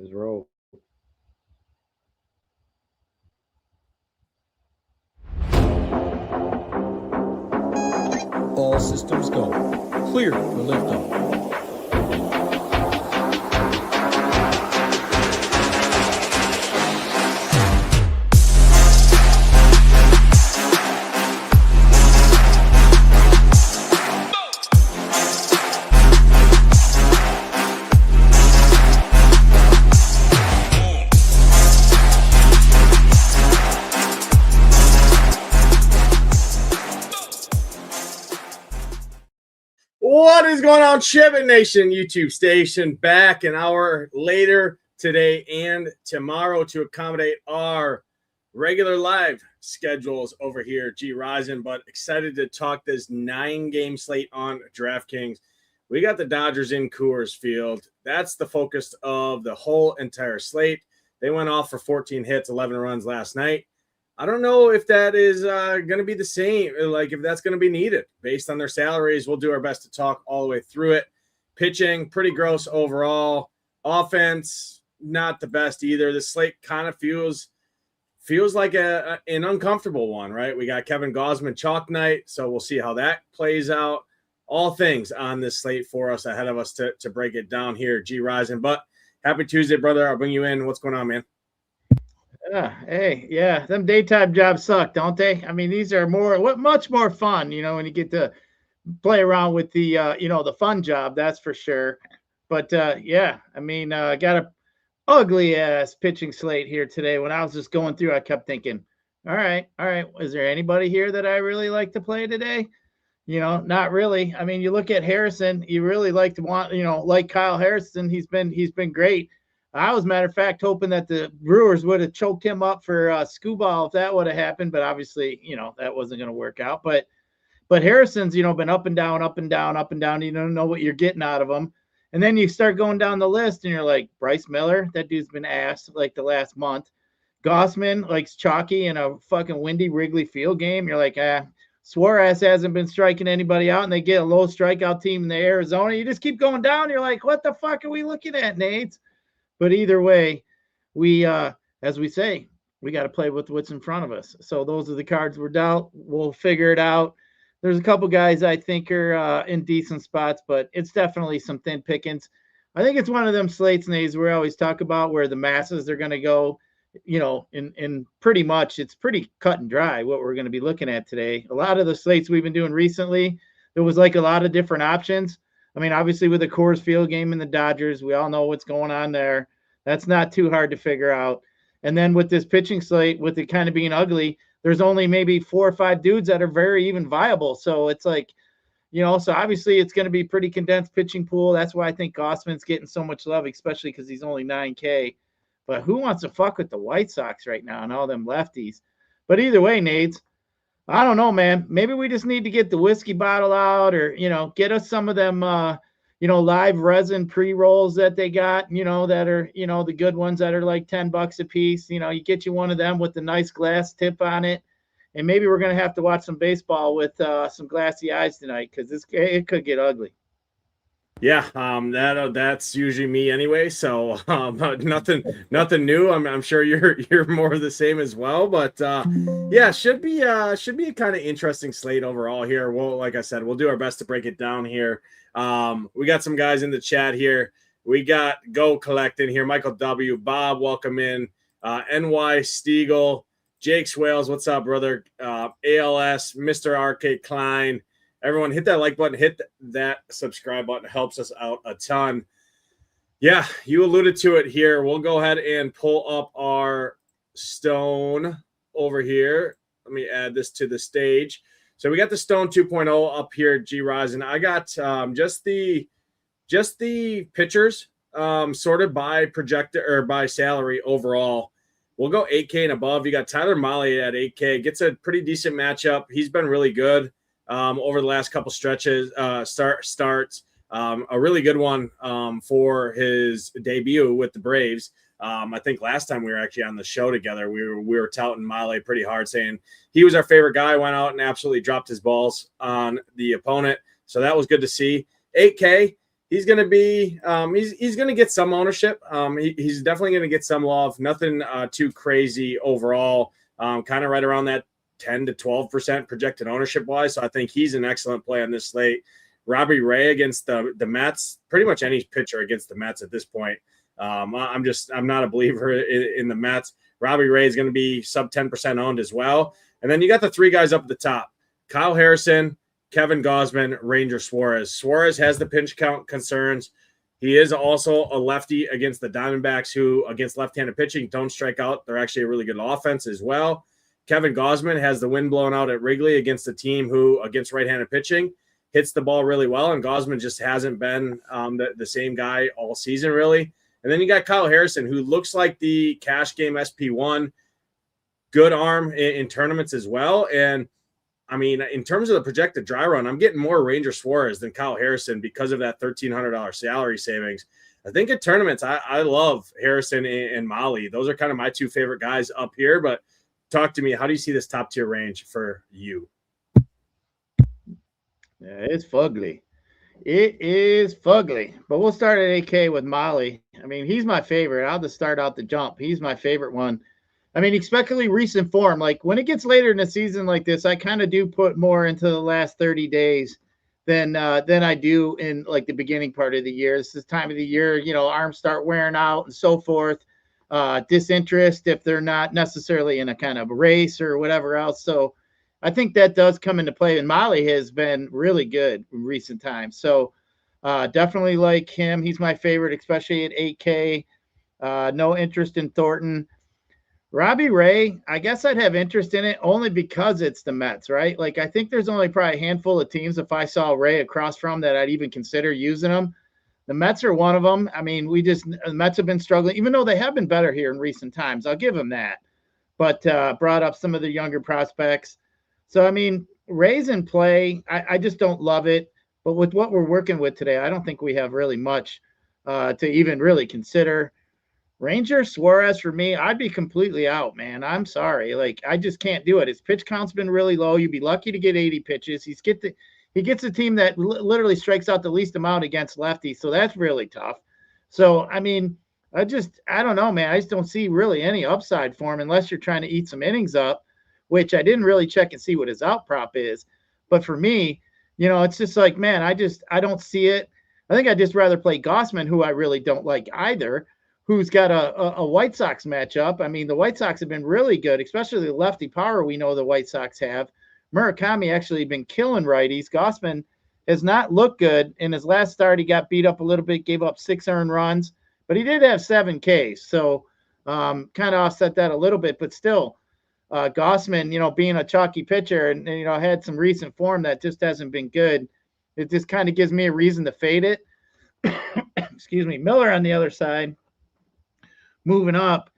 Let's roll. All systems go. Clear for liftoff. What is going on, Chevy Nation YouTube station? Back an hour later today and tomorrow to accommodate our regular live schedules over here, Gyiraszin, but excited to talk this 9-game slate on DraftKings. We got the Dodgers in Coors Field. That's the focus of the whole entire slate. They went off for 14 hits, 11 runs last night. I don't know if that is going to be the same, like if that's going to be needed based on their salaries. We'll do our best to talk all the way through it. Pitching, pretty gross overall. Offense, not the best either. The slate kind of feels like an uncomfortable one, right? We got Kevin Gausman chalk night, so we'll see how that plays out. All things on this slate for us ahead of us to break it down here, Gyiraszin. But happy Tuesday, brother. I'll bring you in. What's going on, man? Yeah, them daytime jobs suck, don't they? I mean, these are much more fun, when you get to play around with the, the fun job, that's for sure. But got a ugly ass pitching slate here today. When I was just going through, I kept thinking, all right, is there anybody here that I really like to play today? Not really. I mean, you look at Harrison, you really like Kyle Harrison. He's been great. I was, matter of fact, hoping that the Brewers would have choked him up for Skubal if that would have happened, but obviously, that wasn't going to work out. But Harrison's, been up and down, up and down, up and down. You don't know what you're getting out of him. And then you start going down the list, and you're like, Bryce Miller, that dude's been ass like the last month. Gausman likes chalky in a fucking windy Wrigley Field game. You're like, Suarez hasn't been striking anybody out, and they get a low strikeout team in the Arizona. You just keep going down. You're like, what the fuck are we looking at, Nate? But either way, we, as we say, we got to play with what's in front of us. So those are the cards we're dealt. We'll figure it out. There's a couple guys I think are in decent spots, but it's definitely some thin pickings. I think it's one of them slates, Nays, we always talk about where the masses are going to go, in pretty much it's pretty cut and dry what we're going to be looking at today. A lot of the slates we've been doing recently, there was like a lot of different options. I mean, obviously with the Coors Field game and the Dodgers, we all know what's going on there. That's not too hard to figure out. And then with this pitching slate, with it kind of being ugly, there's only maybe 4 or 5 dudes that are very even viable. So it's like, so obviously it's going to be pretty condensed pitching pool. That's why I think Gausman's getting so much love, especially because he's only 9K. But who wants to fuck with the White Sox right now and all them lefties? But either way, Nades, I don't know, man. Maybe we just need to get the whiskey bottle out or, get us some of them, live resin pre-rolls that they got, that are, the good ones that are like $10 a piece. You get you one of them with the nice glass tip on it. And maybe we're going to have to watch some baseball with some glassy eyes tonight because it could get ugly. Yeah, that's usually me anyway. So nothing new. I'm sure you're more of the same as well. But should be a kind of interesting slate overall here. Well, like I said, we'll do our best to break it down here. We got some guys in the chat here. We got Go Collect in here. Michael W. Bob, welcome in. NY Stiegel, Jake Swales, what's up, brother? ALS, Mr. RK Klein. Everyone hit that like button, hit that subscribe button. It helps us out a ton. Yeah, you alluded to it here. We'll go ahead and pull up our stone over here. Let me add this to the stage. So we got the Stone 2.0 up here, Gyiraszin. I got just the pitchers sorted by projected or by salary overall. We'll go 8K and above. You got Tyler Mahle at 8K. Gets a pretty decent matchup. He's been really good over the last couple stretches, starts. A really good one for his debut with the Braves. I think last time we were actually on the show together, we were touting Mahle pretty hard, saying he was our favorite guy, went out and absolutely dropped his balls on the opponent. So that was good to see. 8K, he's going to be he's going to get some ownership. He's definitely going to get some love. Nothing too crazy overall. Kind of right around that 10 to 12% projected ownership wise. So I think he's an excellent play on this slate. Robbie Ray against the Mets, pretty much any pitcher against the Mets at this point. I'm not a believer in the Mets. Robbie Ray is going to be sub 10% owned as well. And then you got the three guys up at the top: Kyle Harrison, Kevin Gausman, Ranger Suarez. Suarez has the pinch count concerns. He is also a lefty against the Diamondbacks, who against left-handed pitching don't strike out. They're actually a really good offense as well. Kevin Gausman has the wind blown out at Wrigley against a team who, against right-handed pitching, hits the ball really well, and Gausman just hasn't been the same guy all season, really. And then you got Kyle Harrison, who looks like the cash game SP1, good arm in tournaments as well. And, I mean, in terms of the projected dry run, I'm getting more Ranger Suarez than Kyle Harrison because of that $1,300 salary savings. I think at tournaments, I love Harrison and Molly. Those are kind of my two favorite guys up here, but talk to me. How do you see this top tier range for you? Yeah, it's fugly. It is fugly. But we'll start at AK with Molly. I mean, he's my favorite. I'll just start out the jump. He's my favorite one. I mean, especially recent form. Like when it gets later in the season like this, I kind of do put more into the last 30 days than I do in like the beginning part of the year. This is time of the year, you know, arms start wearing out and so forth. Disinterest if they're not necessarily in a kind of race or whatever else. So I think that does come into play. And Molly has been really good in recent times. So definitely like him. He's my favorite, especially at 8K. No interest in Thornton. Robbie Ray, I guess I'd have interest in it only because it's the Mets, right? Like I think there's only probably a handful of teams if I saw Ray across from that I'd even consider using them. The Mets are one of them. I mean, the Mets have been struggling, even though they have been better here in recent times. I'll give them that. But brought up some of the younger prospects. So, I mean, Ray's in play. I just don't love it. But with what we're working with today, I don't think we have really much to even really consider. Ranger Suarez, for me, I'd be completely out, man. I'm sorry. Like, I just can't do it. His pitch count's been really low. You'd be lucky to get 80 pitches. He gets a team that literally strikes out the least amount against lefties, so that's really tough. So, I mean, I don't know, man. I just don't see really any upside for him unless you're trying to eat some innings up, which I didn't really check and see what his out prop is. But for me, you know, it's just like, man, I don't see it. I think I'd just rather play Gausman, who I really don't like either, who's got a White Sox matchup. I mean, the White Sox have been really good, especially the lefty power we know the White Sox have. Murakami actually been killing righties. Gausman has not looked good. In his last start, he got beat up a little bit, gave up 6 earned runs, but he did have 7 Ks. So kind of offset that a little bit, but still, Gausman, you know, being a chalky pitcher and, you know, had some recent form that just hasn't been good. It just kind of gives me a reason to fade it. Excuse me. Miller on the other side, moving up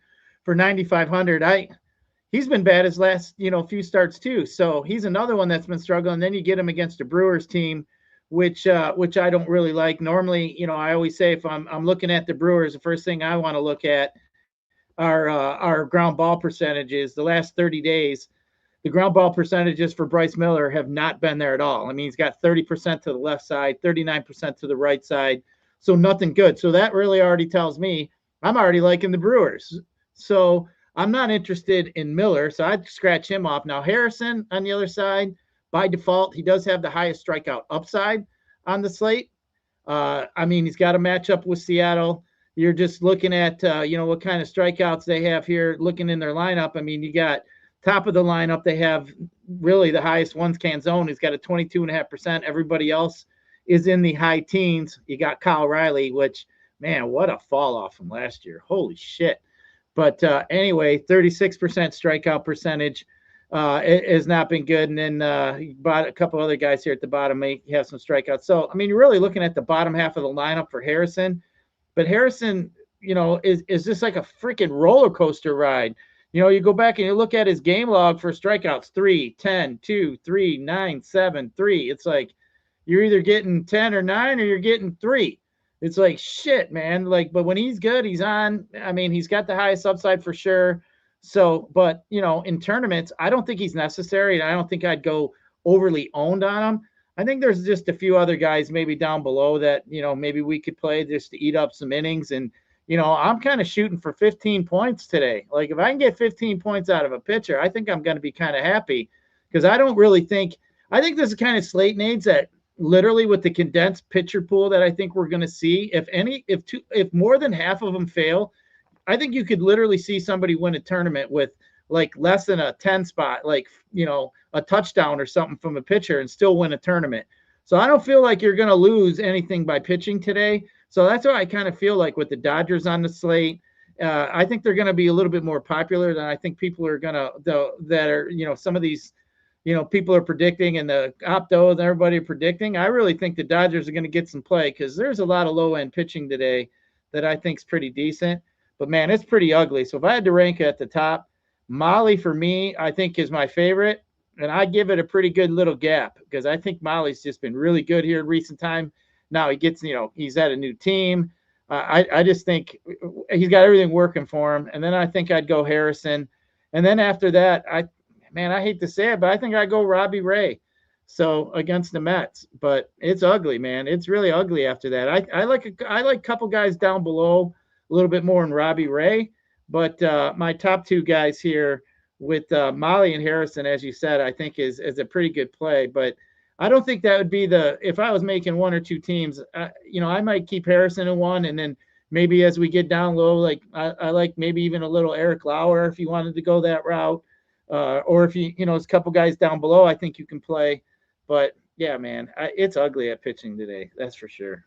for 9,500. He's been bad his last, you know, few starts too. So he's another one that's been struggling. Then you get him against a Brewers team, which I don't really like. Normally, you know, I always say if I'm looking at the Brewers, the first thing I want to look at our ground ball percentages. The last 30 days, the ground ball percentages for Bryce Miller have not been there at all. I mean, he's got 30% to the left side, 39% to the right side. So nothing good. So that really already tells me I'm already liking the Brewers. So I'm not interested in Miller. So I'd scratch him off. Now, Harrison on the other side, by default, he does have the highest strikeout upside on the slate. I mean, he's got a matchup with Seattle. You're just looking at, you know, what kind of strikeouts they have here, looking in their lineup. I mean, you got top of the lineup. They have really the highest ones Canzone. He's got a 22.5%. Everybody else is in the high teens. You got Kyle Riley, which, man, what a fall off from last year. Holy shit. But anyway, 36% strikeout percentage has not been good. And then you bought a couple other guys here at the bottom, may have some strikeouts. So, I mean, you're really looking at the bottom half of the lineup for Harrison. But Harrison, you know, is just like a freaking roller coaster ride. You know, you go back and you look at his game log for strikeouts, 3, 10, 2, 3, 9, 7, 3. It's like you're either getting 10 or 9 or you're getting 3. It's like, shit, man. Like, but when he's good, he's on. I mean, he's got the highest upside for sure. So, but, you know, in tournaments, I don't think he's necessary. And I don't think I'd go overly owned on him. I think there's just a few other guys maybe down below that, maybe we could play just to eat up some innings. And, I'm kind of shooting for 15 points today. Like if I can get 15 points out of a pitcher, I think I'm going to be kind of happy, because I think this is kind of Slate needs that literally with the condensed pitcher pool that I think we're going to see. If more than half of them fail, I think you could literally see somebody win a tournament with like less than a 10 spot, like, a touchdown or something from a pitcher and still win a tournament. So I don't feel like you're going to lose anything by pitching today. So that's why I kind of feel like with the Dodgers on the slate, I think they're going to be a little bit more popular than I think people are going to, some of these, people are predicting, and the optos and everybody are predicting. I really think the Dodgers are going to get some play, because there's a lot of low end pitching today that I think is pretty decent. But man, it's pretty ugly. So if I had to rank it at the top, Molly for me, I think is my favorite. And I give it a pretty good little gap, because I think Molly's just been really good here in recent time. Now he gets, he's at a new team. I just think he's got everything working for him. And then I think I'd go Harrison. And then after that, I hate to say it, but I think I'd go Robbie Ray. So against the Mets, but it's ugly, man. It's really ugly after that. I like a couple guys down below a little bit more than Robbie Ray, but my top two guys here with Molly and Harrison, as you said, I think is a pretty good play. But I don't think that would be if I was making one or two teams, I might keep Harrison in one, and then maybe as we get down low, like I like maybe even a little Eric Lauer if you wanted to go that route, or if there's a couple guys down below, I think you can play. But yeah, man, it's ugly at pitching today. That's for sure.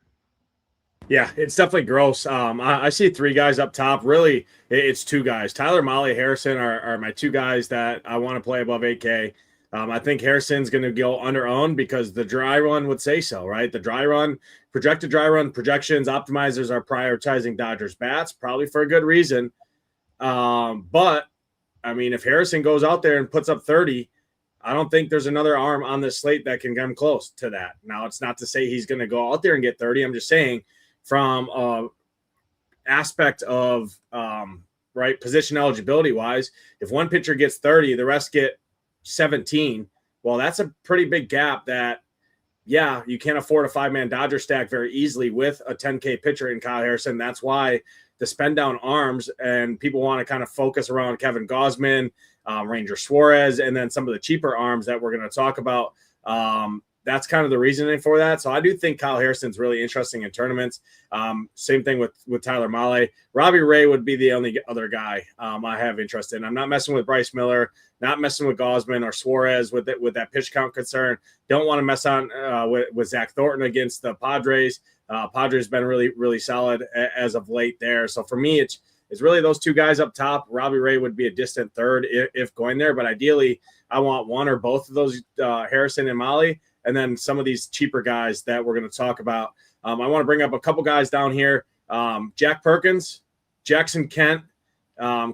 Yeah, it's definitely gross. I see three guys up top. Really, it's two guys. Tyler, Molly, Harrison are my two guys that I want to play above 8K. I think Harrison's going to go under owned because the dry run would say so, right? The dry run, projected dry run projections, optimizers are prioritizing Dodgers bats, probably for a good reason. But, I mean, if Harrison goes out there and puts up 30, I don't think there's another arm on this slate that can come close to that. Now, it's not to say he's going to go out there and get 30. I'm just saying from aspect of, right, position eligibility wise, if one pitcher gets 30, the rest get 17. Well, that's a pretty big gap that, yeah, you can't afford a 5-man Dodger stack very easily with a 10K pitcher in Kyle Harrison. That's why the spend down arms and people want to kind of focus around Kevin Gausman, Ranger Suarez, and then some of the cheaper arms that we're going to talk about. That's kind of the reasoning for that. So I do think Kyle Harrison's really interesting in tournaments. Same thing with Tyler Mahle. Robbie Ray would be the only other guy I have interest in. I'm not messing with Bryce Miller, not messing with Gausman or Suarez with that pitch count concern. Don't want to mess on with Zach Thornton against the Padres. Padres been really, really solid as of late there. So for me, it's really those two guys up top. Robbie Ray would be a distant third if going there, but ideally I want one or both of those, Harrison and Mahle. And then some of these cheaper guys that we're going to talk about. I want to bring up a couple guys down here. Jack Perkins, Jackson Kent,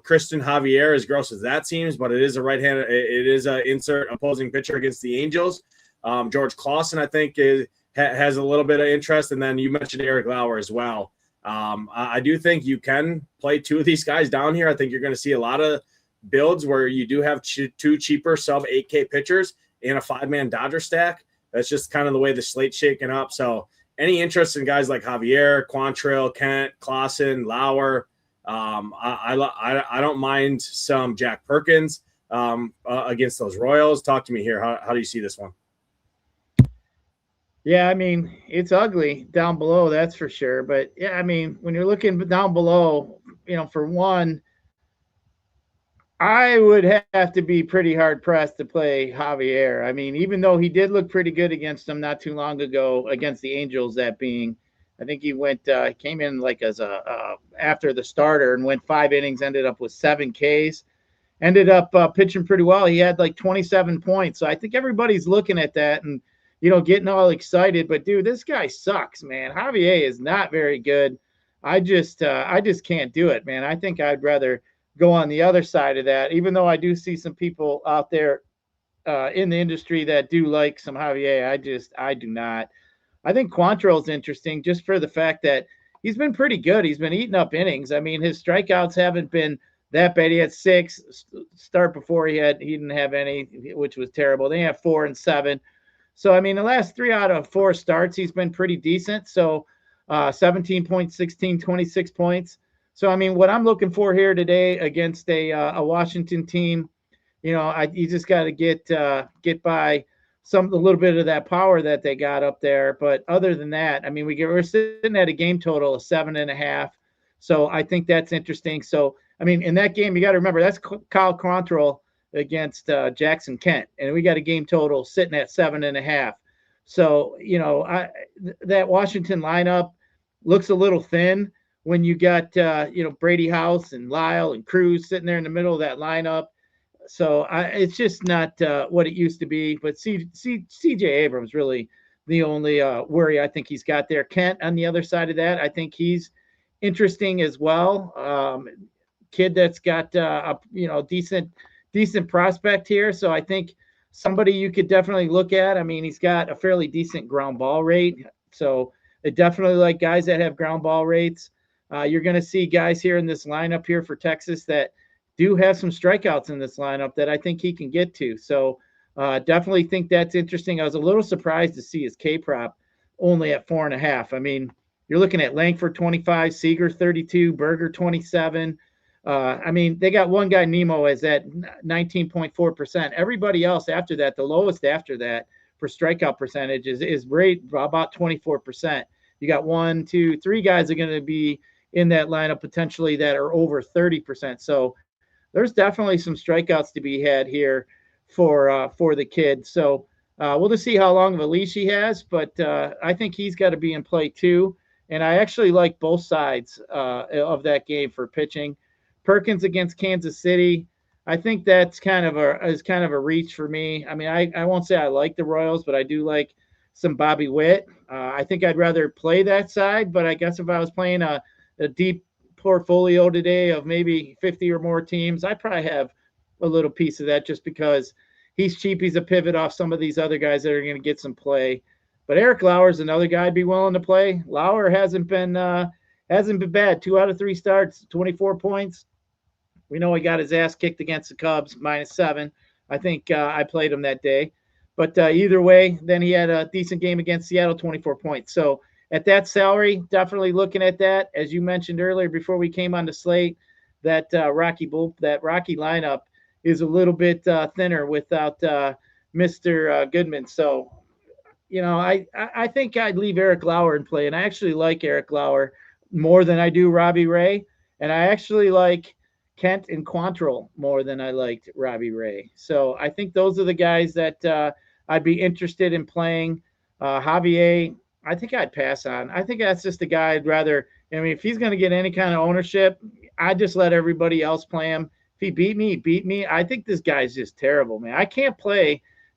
Christian Javier, as gross as that seems, but it is a right-handed, it is an insert opposing pitcher against the Angels. George Clausen, I think, has a little bit of interest. And then you mentioned Eric Lauer as well. I do think you can play two of these guys down here. I think you're going to see a lot of builds where you do have two cheaper sub 8K pitchers in a 5-man Dodger stack. That's just kind of the way the slate's shaking up. So any interest in guys like Javier, Quantrill, Kent, Clausen, Lauer, I don't mind some Jack Perkins against those Royals. Talk to me here. How do you see this one? Yeah, I mean, it's ugly down below, that's for sure. But yeah, I mean, when you're looking down below, for one, I would have to be pretty hard pressed to play Javier. I mean, even though he did look pretty good against them not too long ago against the Angels, that being, I think he came in like as after the starter and went 5 innings, ended up with 7 Ks, ended up pitching pretty well. He had like 27 points. So I think everybody's looking at that and, getting all excited. But dude, this guy sucks, man. Javier is not very good. I just can't do it, man. I think I'd rather go on the other side of that, even though I do see some people out there in the industry that do like some Javier. I do not. I think Quantrill's interesting just for the fact that he's been pretty good. He's been eating up innings. I mean, his strikeouts haven't been that bad. He had 6 start before he didn't have any, which was terrible. They have 4 and 7. So, I mean, the last 3 out of 4 starts, he's been pretty decent. So 17 points, 16, 26 points. So, I mean, what I'm looking for here today against a Washington team, you know, you just got to get by a little bit of that power that they got up there. But other than that, I mean, we're sitting at a game total of 7.5. So I think that's interesting. So, I mean, in that game, you got to remember that's Kyle Quantrill against Jackson Kent, and we got a game total sitting at 7.5. So, you know, that Washington lineup looks a little thin when you got, you know, Brady House and Lyle and Cruz sitting there in the middle of that lineup. So it's just not what it used to be. But CJ Abrams really the only worry I think he's got there. Kent on the other side of that, I think he's interesting as well. Kid that's got a decent prospect here. So I think somebody you could definitely look at. I mean, he's got a fairly decent ground ball rate. So they definitely like guys that have ground ball rates. You're going to see guys here in this lineup here for Texas that do have some strikeouts in this lineup that I think he can get to. So definitely think that's interesting. I was a little surprised to see his K-prop only at 4.5. I mean, you're looking at Langford 25, Seager 32, Berger 27. I mean, they got one guy, Nemo, is at 19.4%. Everybody else after that, the lowest after that for strikeout percentage is right about 24%. You got 1, 2, 3 guys are going to be in that lineup potentially that are over 30%. So there's definitely some strikeouts to be had here for the kid. So we'll just see how long of a leash he has, but I think he's got to be in play too. And I actually like both sides of that game for pitching. Perkins against Kansas City, I think that's kind of a reach for me. I mean, I won't say I like the Royals, but I do like some Bobby Witt. I think I'd rather play that side, but I guess if I was playing a deep portfolio today of maybe 50 or more teams, I'd probably have a little piece of that just because he's cheap. He's a pivot off some of these other guys that are going to get some play. But Eric Lauer's another guy I'd be willing to play. Lauer hasn't been bad. 2 out of 3 starts, 24 points. We know he got his ass kicked against the Cubs, -7. I think I played him that day. But either way, then he had a decent game against Seattle, 24 points. So at that salary, definitely looking at that. As you mentioned earlier before we came on the slate, that Rocky lineup is a little bit thinner without Mr. Goodman. So, you know, I think I'd leave Eric Lauer in play. And I actually like Eric Lauer more than I do Robbie Ray. And I actually like Kent and Quantrill more than I liked Robbie Ray. So I think those are the guys that I'd be interested in playing. Javier, I think I'd pass on. I think that's just a guy I'd rather – I mean, if he's going to get any kind of ownership, I'd just let everybody else play him. If he beat me. I think this guy's just terrible, man. I can't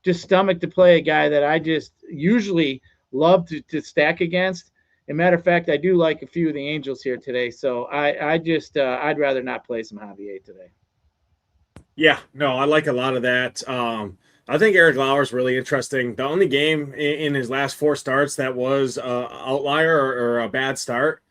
just stomach to play a guy that I just usually love to stack against. As a matter of fact, I do like a few of the Angels here today, so I'd rather not play some Javier today. Yeah, no, I like a lot of that. I think Eric Lauer is really interesting. The only game in his last 4 starts that was an outlier or a bad start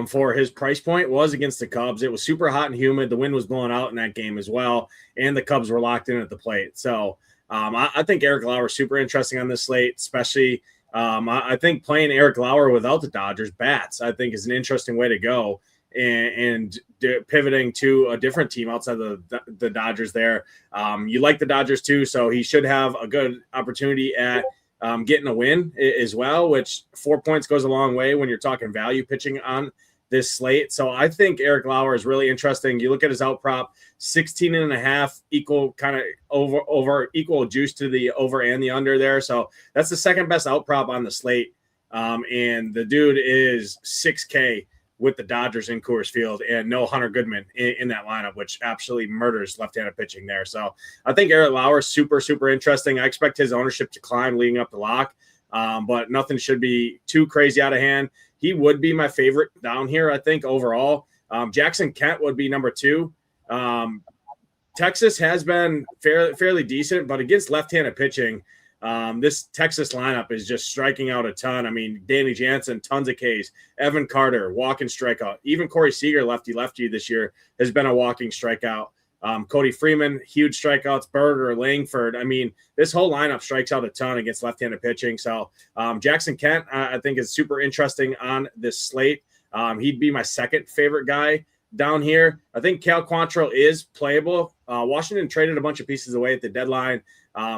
for his price point was against the Cubs. It was super hot and humid. The wind was blowing out in that game as well, and the Cubs were locked in at the plate. So I think Eric Lauer is super interesting on this slate, especially I think playing Eric Lauer without the Dodgers bats, I think is an interesting way to go. And pivoting to a different team outside the Dodgers there. You like the Dodgers too, so he should have a good opportunity at getting a win as well, which 4 points goes a long way when you're talking value pitching on this slate. So I think Eric Lauer is really interesting. You look at his outprop, 16.5 equal kind of over equal juice to the over and the under there. So that's the second best outprop on the slate. And the dude is 6K with the Dodgers in Coors Field and no Hunter Goodman in that lineup, which absolutely murders left-handed pitching there. So I think Eric Lauer is super, super interesting. I expect his ownership to climb leading up the lock, but nothing should be too crazy out of hand. He would be my favorite down here, I think, overall. Jackson Kent would be number 2. Texas has been fairly decent, but against left-handed pitching, this Texas lineup is just striking out a ton. I mean, Danny Jansen, tons of Ks. Evan Carter, walking strikeout. Even Corey Seager, lefty this year, has been a walking strikeout. Cody Freeman, huge strikeouts. Berger, Langford. I mean, this whole lineup strikes out a ton against left-handed pitching. So Jackson Kent, I think, is super interesting on this slate. He'd be my second favorite guy down here. I think Cal Quantrill is playable. Washington traded a bunch of pieces away at the deadline.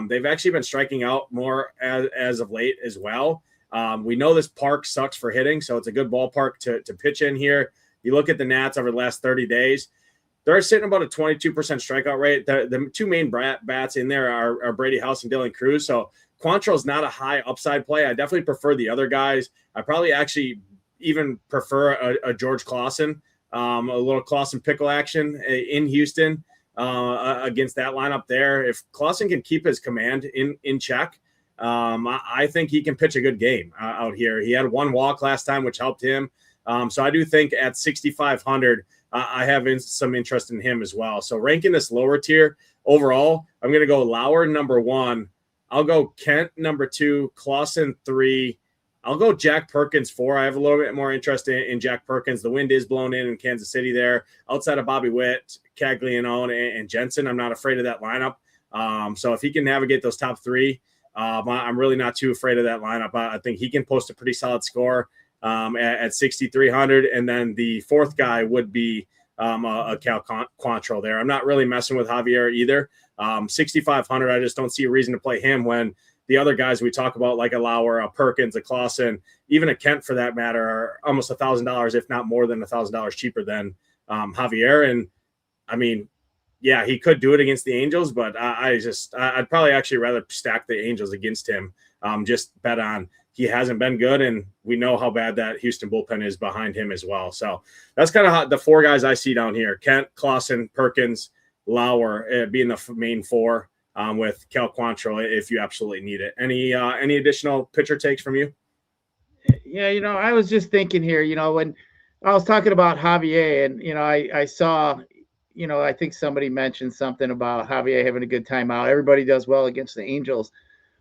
They've actually been striking out more as of late as well. We know this park sucks for hitting, so it's a good ballpark to pitch in here. You look at the Nats over the last 30 days. They're sitting about a 22% strikeout rate. The two main bats in there are Brady House and Dylan Cruz. So Quantrill is not a high upside play. I definitely prefer the other guys. I probably actually even prefer a George Clausen, a little Clausen pickle action in Houston against that lineup there. If Clausen can keep his command in check, I think he can pitch a good game out here. He had one walk last time, which helped him. So I do think at 6,500, I have some interest in him as well. So ranking this lower tier overall, I'm going to go Lauer number 1. I'll go Kent number 2, Clausen 3. I'll go Jack Perkins 4. I have a little bit more interest in Jack Perkins. The wind is blown in Kansas City there. Outside of Bobby Witt, Caglianone, and Jensen, I'm not afraid of that lineup. So if he can navigate those top 3, I'm really not too afraid of that lineup. I think he can post a pretty solid score at 6,300. And then the fourth guy would be a Cal Quantrill there. I'm not really messing with Javier either. 6,500, I just don't see a reason to play him when the other guys we talk about, like a Lauer, a Perkins, a Clausen, even a Kent for that matter, are almost $1,000, if not more than $1,000 cheaper than Javier. And I mean, yeah, he could do it against the Angels, but I'd probably actually rather stack the Angels against him. Just bet on he hasn't been good, and we know how bad that Houston bullpen is behind him as well. So that's kind of the 4 guys I see down here: Kent, Clausen, Perkins, Lauer being the main 4. With Cal Quantrill, if you absolutely need it. Any additional pitcher takes from you? Yeah, I was just thinking here, when I was talking about Javier, and I saw, I think somebody mentioned something about Javier having a good time out. Everybody does well against the Angels.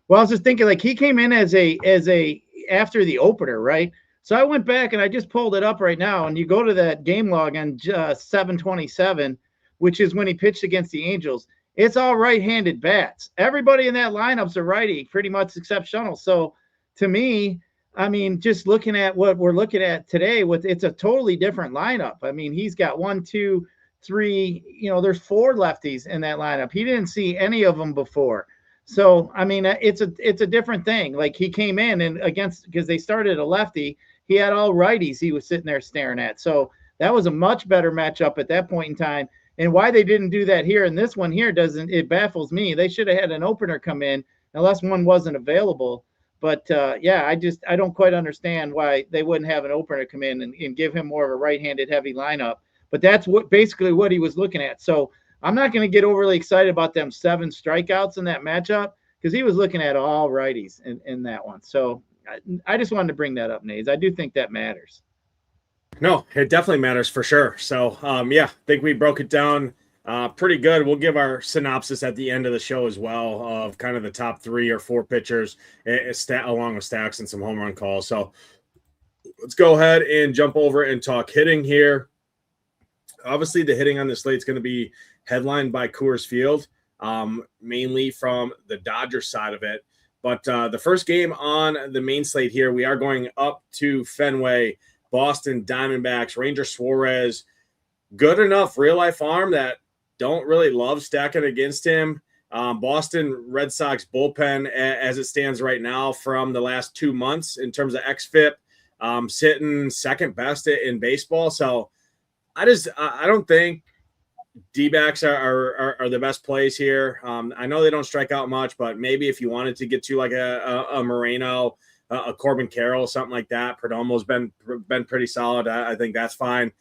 Well, I was just thinking, like, he came in as a after the opener, right? So I went back and I just pulled it up right now, and you go to that game log on 7/27, which is when he pitched against the Angels. It's all right-handed bats. Everybody in that lineup's a righty, pretty much except Shunnell. So to me, I mean, just looking at what we're looking at today, it's a totally different lineup. I mean, he's got 1, 2, 3. There's 4 lefties in that lineup. He didn't see any of them before. So I mean, it's a different thing. Like, he came in and because they started a lefty, he had all righties he was sitting there staring at. So that was a much better matchup at that point in time. And why they didn't do that here and this one here it baffles me. They should have had an opener come in unless one wasn't available. But yeah, I don't quite understand why they wouldn't have an opener come in and give him more of a right-handed heavy lineup. But that's basically what he was looking at. So I'm not going to get overly excited about them 7 strikeouts in that matchup, because he was looking at all righties in that one. So I just wanted to bring that up, Nades. I do think that matters. No, it definitely matters for sure. So, yeah, I think we broke it down pretty good. We'll give our synopsis at the end of the show as well of kind of the top 3 or 4 pitchers along with stacks and some home run calls. So let's go ahead and jump over and talk hitting here. Obviously, the hitting on the slate is going to be headlined by Coors Field, mainly from the Dodgers side of it. But the first game on the main slate here, we are going up to Fenway. Boston Diamondbacks, Ranger Suarez, good enough real-life arm that don't really love stacking against him. Boston Red Sox bullpen, as it stands right now from the last 2 months in terms of xFIP, sitting second best in baseball. So I don't think D-backs are the best plays here. I know they don't strike out much, but maybe if you wanted to get to like a Moreno, a Corbin Carroll, something like that. Perdomo's been pretty solid. I think that's fine.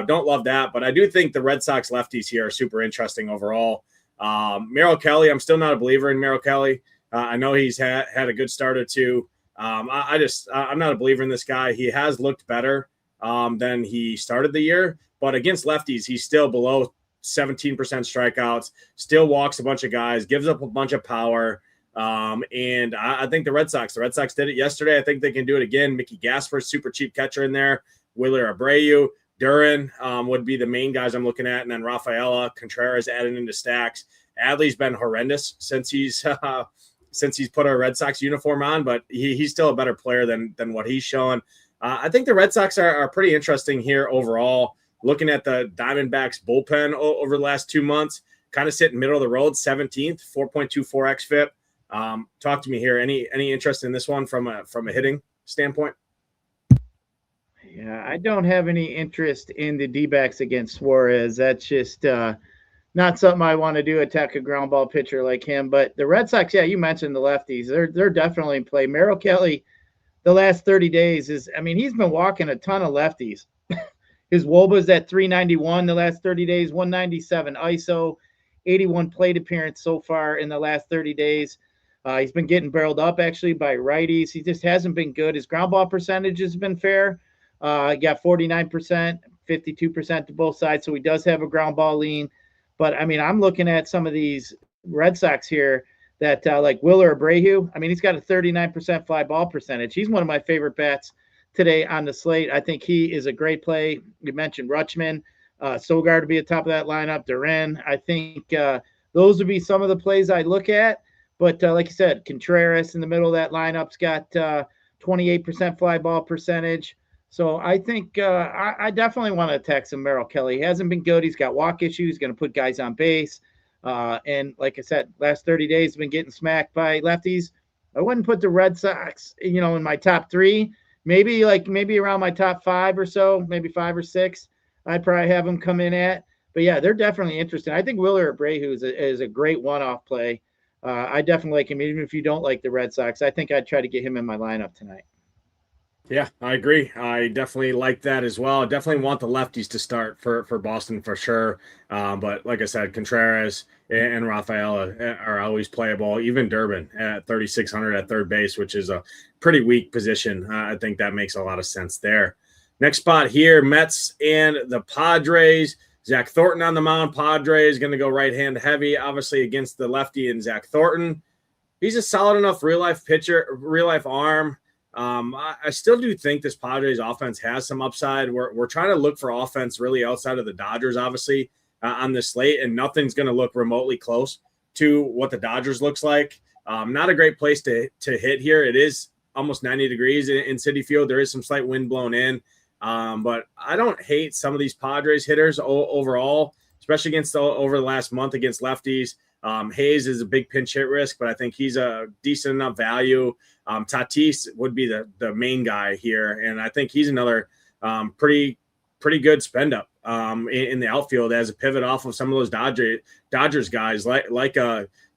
Don't love that, but I do think the Red Sox lefties here are super interesting overall. Merrill Kelly, I'm still not a believer in Merrill Kelly. I know he's had a good start or two. I'm not a believer in this guy. He has looked better than he started the year, but against lefties, he's still below 17% strikeouts, still walks a bunch of guys, gives up a bunch of power. And I think the Red Sox did it yesterday. I think they can do it again. Mickey Gasper, super cheap catcher in there. Wheeler Abreu, Duran would be the main guys I'm looking at, and then Rafaela, Contreras added into stacks. Adley's been horrendous since he's put a Red Sox uniform on, but he's still a better player than what he's showing. I think the Red Sox are pretty interesting here overall. Looking at the Diamondbacks bullpen over the last 2 months, kind of sitting middle of the road, 17th, 4.24 xFIP. Talk to me here. Any interest in this one from a hitting standpoint? Yeah, I don't have any interest in the D-backs against Suarez. That's just not something I want to do, attack a ground ball pitcher like him. But the Red Sox, yeah, you mentioned the lefties. They're definitely in play. Merrill Kelly, the last 30 days he's been walking a ton of lefties. His WOBA's at 391 the last 30 days, 197 ISO, 81 plate appearance so far in the last 30 days. He's been getting barreled up actually by righties. He just hasn't been good. His ground ball percentage has been fair. He got 49%, 52% to both sides. So he does have a ground ball lean. But I'm looking at some of these Red Sox here that like Willer Abreu. He's got a 39% fly ball percentage. He's one of my favorite bets today on the slate. I think he is a great play. You mentioned Rutschman, Sogard to be at top of that lineup, Duran. I think those would be some of the plays I look at. But like you said, Contreras in the middle of that lineup's got 28% fly ball percentage. So I think I definitely want to attack some Merrill Kelly. He hasn't been good. He's got walk issues. He's going to put guys on base. And like I said, last 30 days have been getting smacked by lefties. I wouldn't put the Red Sox, in my top 3. Maybe around my top 5 or so, maybe 5 or 6. I'd probably have them come in at. But yeah, they're definitely interesting. I think Willer Abreu is a great one-off play. I definitely like him, even if you don't like the Red Sox. I think I'd try to get him in my lineup tonight. Yeah, I agree. I definitely like that as well. I definitely want the lefties to start for Boston for sure. But like I said, Contreras and Rafaela are always playable. Even Durbin at 3,600 at third base, which is a pretty weak position. I think that makes a lot of sense there. Next spot here, Mets and the Padres. Zach Thornton on the mound. Padres going to go right-hand heavy, obviously against the lefty and Zach Thornton. He's a solid enough real-life pitcher, real-life arm. I still do think this Padres offense has some upside. We're trying to look for offense really outside of the Dodgers, obviously, on this slate, and nothing's going to look remotely close to what the Dodgers looks like. Not a great place to hit here. It is almost 90 degrees in Citi Field. There is some slight wind blown in, but I don't hate some of these Padres hitters overall, especially over the last month against lefties. Hayes is a big pinch hit risk, but I think he's a decent enough value. Tatis would be the main guy here, and I think he's another pretty good spend up in the outfield as a pivot off of some of those Dodgers guys like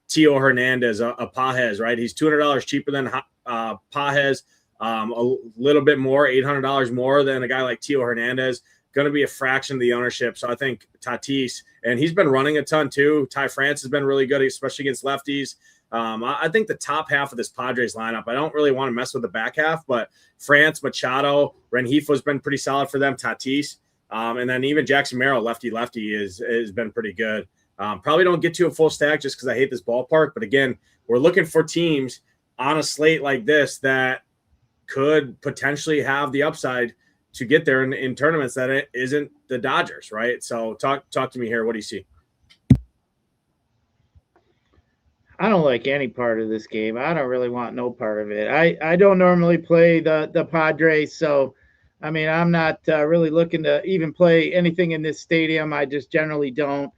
Tio Hernandez, a Pajes, right? He's $200 cheaper than Pajes, a little bit more, $800 more than a guy like Tio Hernandez. Going to be a fraction of the ownership. So I think Tatis, and he's been running a ton too. Ty France has been really good, especially against lefties. I think the top half of this Padres lineup, I don't really want to mess with the back half, but France, Machado, Rengifo been pretty solid for them, Tatis. And then even Jackson Merrill, lefty has been pretty good. Probably don't get to a full stack just because I hate this ballpark. But again, we're looking for teams on a slate like this that could potentially have the upside to get there in tournaments that it isn't the Dodgers, right? So talk to me here. What do you see? I don't like any part of this game. I don't really want no part of it. I don't normally play the Padres, so I'm not really looking to even play anything in this stadium. I just generally don't.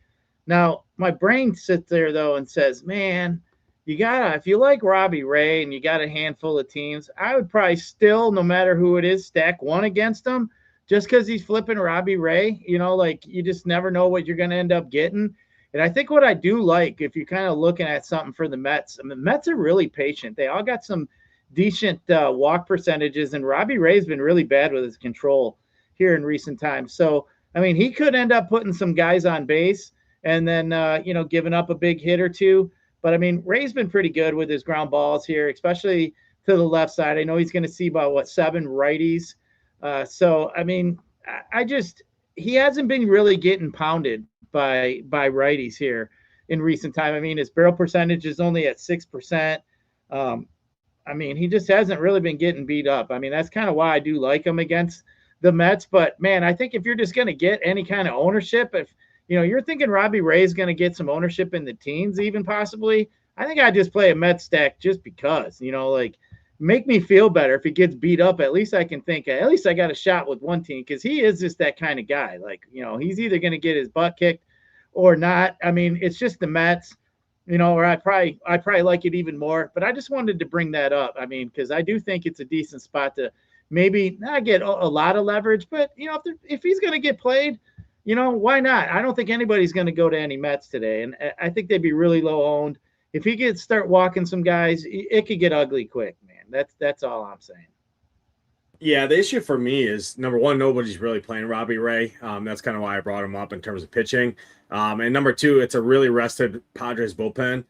Now, my brain sits there though and says, man, if you like Robbie Ray and you got a handful of teams, I would probably still, no matter who it is, stack one against him just because he's flipping Robbie Ray. You just never know what you're going to end up getting. And I think what I do like, if you're kind of looking at something for the Mets, the Mets are really patient. They all got some decent walk percentages, and Robbie Ray's been really bad with his control here in recent times. So, he could end up putting some guys on base and then, giving up a big hit or two. But, Ray's been pretty good with his ground balls here, especially to the left side. I know he's going to see about, 7 righties. He hasn't been really getting pounded by righties here in recent time. His barrel percentage is only at 6%. He just hasn't really been getting beat up. That's kind of why I do like him against the Mets. But man, I think if you're just going to get any kind of ownership, if you're thinking Robbie Ray's going to get some ownership in the teens, even possibly, I think I'd just play a Mets stack just because, like make me feel better. If he gets beat up, at least I can think at least I got a shot with one team, because he is just that kind of guy. Like, he's either going to get his butt kicked or not. I mean, it's just the Mets, or I probably like it even more. But I just wanted to bring that up. I mean, because I do think it's a decent spot to maybe not get a lot of leverage, but if he's going to get played, why not? I don't think anybody's going to go to any Mets today, and I think they'd be really low owned. If he could start walking some guys, it could get ugly quick, man. That's all I'm saying. Yeah, the issue for me is, number one, nobody's really playing Robbie Ray. That's kind of why I brought him up in terms of pitching. And number two, it's a really rested Padres bullpen.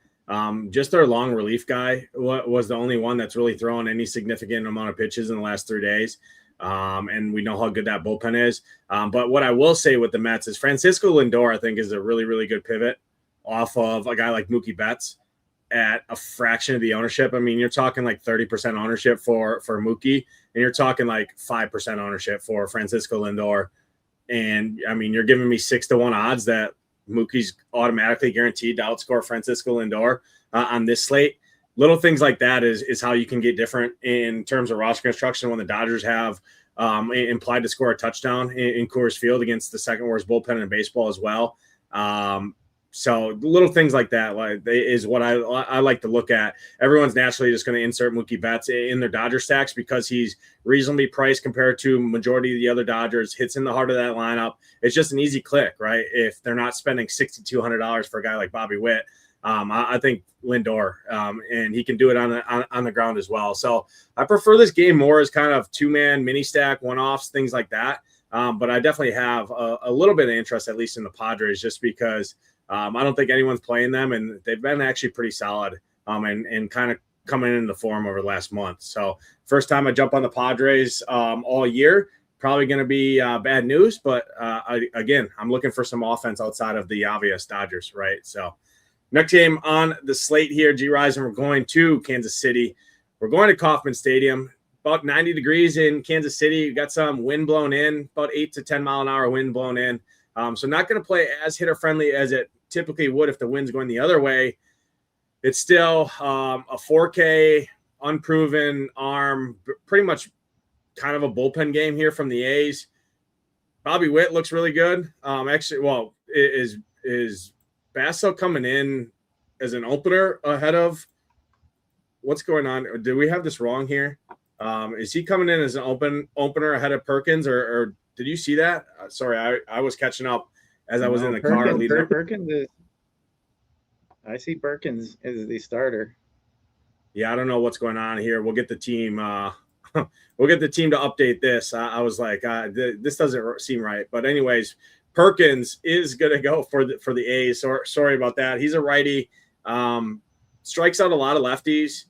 Just their long relief guy was the only one that's really thrown any significant amount of pitches in the last 3 days. And we know how good that bullpen is. But what I will say with the Mets is Francisco Lindor, I think, is a really, really good pivot off of a guy like Mookie Betts at a fraction of the ownership. I mean, you're talking like 30% ownership for Mookie, and you're talking like 5% ownership for Francisco Lindor. And I mean, you're giving me 6-1 odds that Mookie's automatically guaranteed to outscore Francisco Lindor on this slate. Little things like that is how you can get different in terms of roster construction when the Dodgers have implied to score a touchdown in Coors Field against the second worst bullpen in baseball as well. So little things like that is what I like to look at. Everyone's naturally just going to insert Mookie Betts in their Dodger stacks because he's reasonably priced compared to majority of the other Dodgers, hits in the heart of that lineup. It's just an easy click, right? If they're not spending $6,200 for a guy like Bobby Witt, I think Lindor, and he can do it on the ground as well. So I prefer this game more as kind of 2-man mini stack, one-offs, things like that. But I definitely have a little bit of interest, at least in the Padres, just because I don't think anyone's playing them, and they've been actually pretty solid and kind of coming into form over the last month. So first time I jump on the Padres all year, probably going to be bad news. But again, I'm looking for some offense outside of the obvious Dodgers, right? So next game on the slate here, Gyiraszin, we're going to Kansas City. We're going to Kauffman Stadium. About 90 degrees in Kansas City. We got some wind blown in, about 8 to 10 mile an hour wind blown in. So not going to play as hitter friendly as it typically would if the wind's going the other way. It's still a 4K unproven arm, pretty much kind of a bullpen game here from the A's. Bobby Witt looks really good. Is Basso coming in as an opener ahead of what's going on? Did we have this wrong here? Is he coming in as an opener ahead of Perkins, or did you see that? Sorry, I was catching up as I was in the car. Perkins I see Perkins as the starter. Yeah, I don't know what's going on here. We'll get the team. We'll get the team to update this. I was like, this doesn't seem right. But anyways, Perkins is going to go for the A's. Sorry about that. He's a righty. Strikes out a lot of lefties.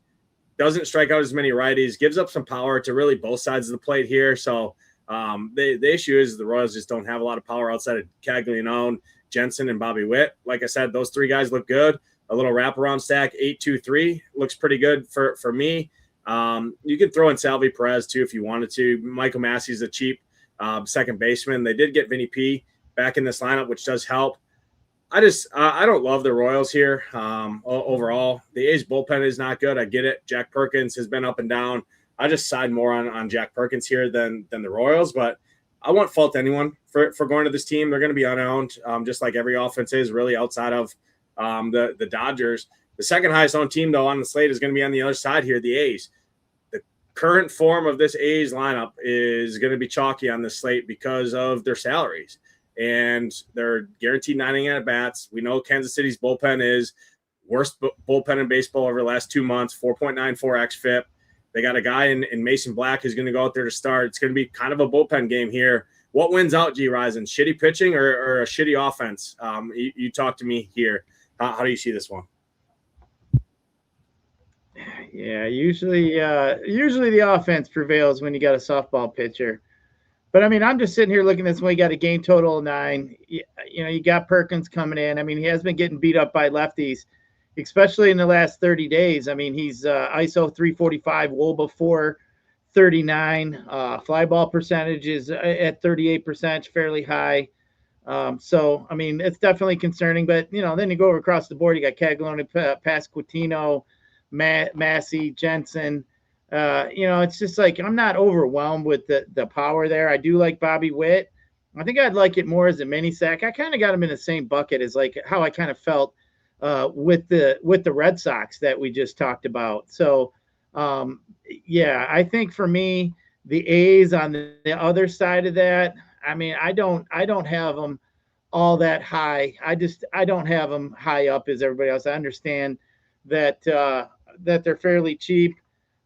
Doesn't strike out as many righties. Gives up some power to really both sides of the plate here. So the issue is the Royals just don't have a lot of power outside of Caglianone, Jensen, and Bobby Witt. Like I said, those three guys look good. A little wraparound stack, 8-2-3 looks pretty good for me. You can throw in Salvi Perez too if you wanted to. Michael Massey's a cheap second baseman. They did get Vinny P back in this lineup, which does help. I don't love the Royals here overall. The A's bullpen is not good. I get it. Jack Perkins has been up and down. I just side more on Jack Perkins here than the Royals, but I won't fault anyone for going to this team. They're going to be unowned, just like every offense is really outside of the Dodgers. The second highest owned team, though, on the slate is going to be on the other side here, the A's. The current form of this A's lineup is going to be chalky on this slate because of their salaries. And they're guaranteed 9 inning at-bats. We know Kansas City's bullpen is worst bullpen in baseball over the last 2 months, 4.94 xFIP. They got a guy in Mason Black who's going to go out there to start. It's going to be kind of a bullpen game here. What wins out, Gyiraszin? Shitty pitching or a shitty offense? You talk to me here. How do you see this one? Yeah, usually the offense prevails when you got a softball pitcher. But I mean, I'm just sitting here looking at this one. You got a game total of 9. You got Perkins coming in. I mean, he has been getting beat up by lefties, especially in the last 30 days. I mean, he's ISO 345, WOBA 39. Fly ball percentage is at 38%, fairly high. So, I mean, it's definitely concerning. But, then you go over across the board, you got Caglione, Pasquantino, Massey, Jensen. It's just like I'm not overwhelmed with the power there. I do like Bobby Witt. I think I'd like it more as a mini sack. I kind of got him in the same bucket as like how I kind of felt with the Red Sox that we just talked about. So, I think for me, the A's on the other side of that. I mean, I don't have them all that high. I don't have them high up as everybody else. I understand that they're fairly cheap.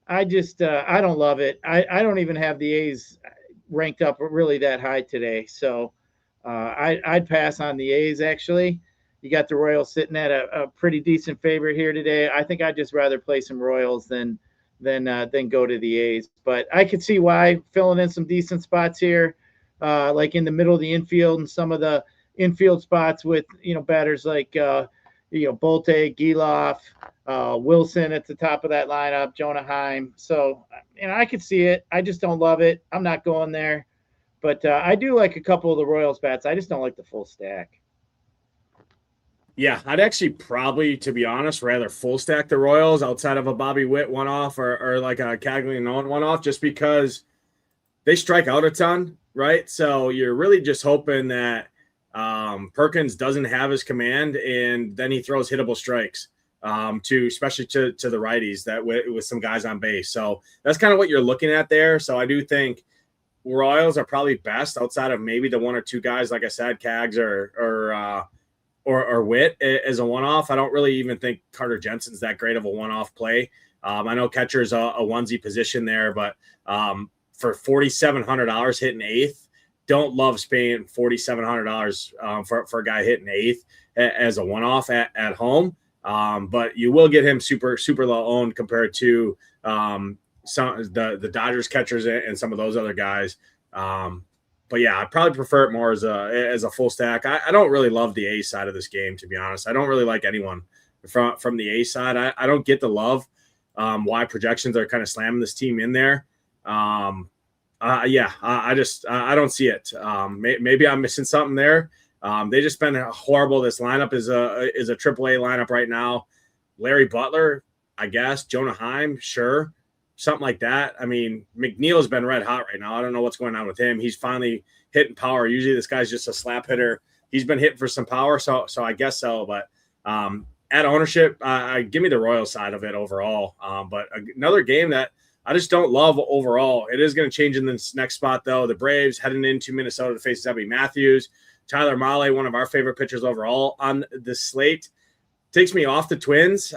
I don't love it. I don't even have the A's ranked up really that high today. So I'd pass on the A's actually. You got the Royals sitting at a pretty decent favorite here today. I think I'd just rather play some Royals than go to the A's. But I could see why, filling in some decent spots here, like in the middle of the infield and some of the infield spots with batters like Bolte, Giloff, Wilson at the top of that lineup, Jonah Heim. So I could see it. I just don't love it. I'm not going there. But I do like a couple of the Royals bats. I just don't like the full stack. Yeah, I'd actually probably, to be honest, rather full stack the Royals outside of a Bobby Witt one-off or like a Caglione one-off, just because they strike out a ton, right? So you're really just hoping that Perkins doesn't have his command, and then he throws hittable strikes especially to the righties that with some guys on base. So that's kind of what you're looking at there. So I do think Royals are probably best outside of maybe the one or two guys, like I said, Cags or Witt as a one-off. I don't really even think Carter Jensen's that great of a one-off play. I know catcher's a onesie position there, but for $4,700 hitting eighth, don't love paying $4,700 for a guy hitting eighth as a one-off at home. But you will get him super low owned compared to some the Dodgers catchers and some of those other guys. But yeah, I probably prefer it more as a full stack. I don't really love the A side of this game, to be honest. I don't really like anyone from the A side. I don't get the love. Why projections are kind of slamming this team in there. I don't see it. Maybe I'm missing something there. They just been horrible. This lineup is a AAA lineup right now. Larry Butler, I guess. Jonah Heim, sure. Something like that. I mean, McNeil's been red hot right now. I don't know what's going on with him. He's finally hitting power. Usually this guy's just a slap hitter. He's been hitting for some power, so I guess so. But at ownership, give me the Royal side of it overall. But another game that I just don't love overall. It is going to change in this next spot, though. The Braves heading into Minnesota to face Zebby Matthews. Tyler Mahle, one of our favorite pitchers overall on the slate. Takes me off the Twins.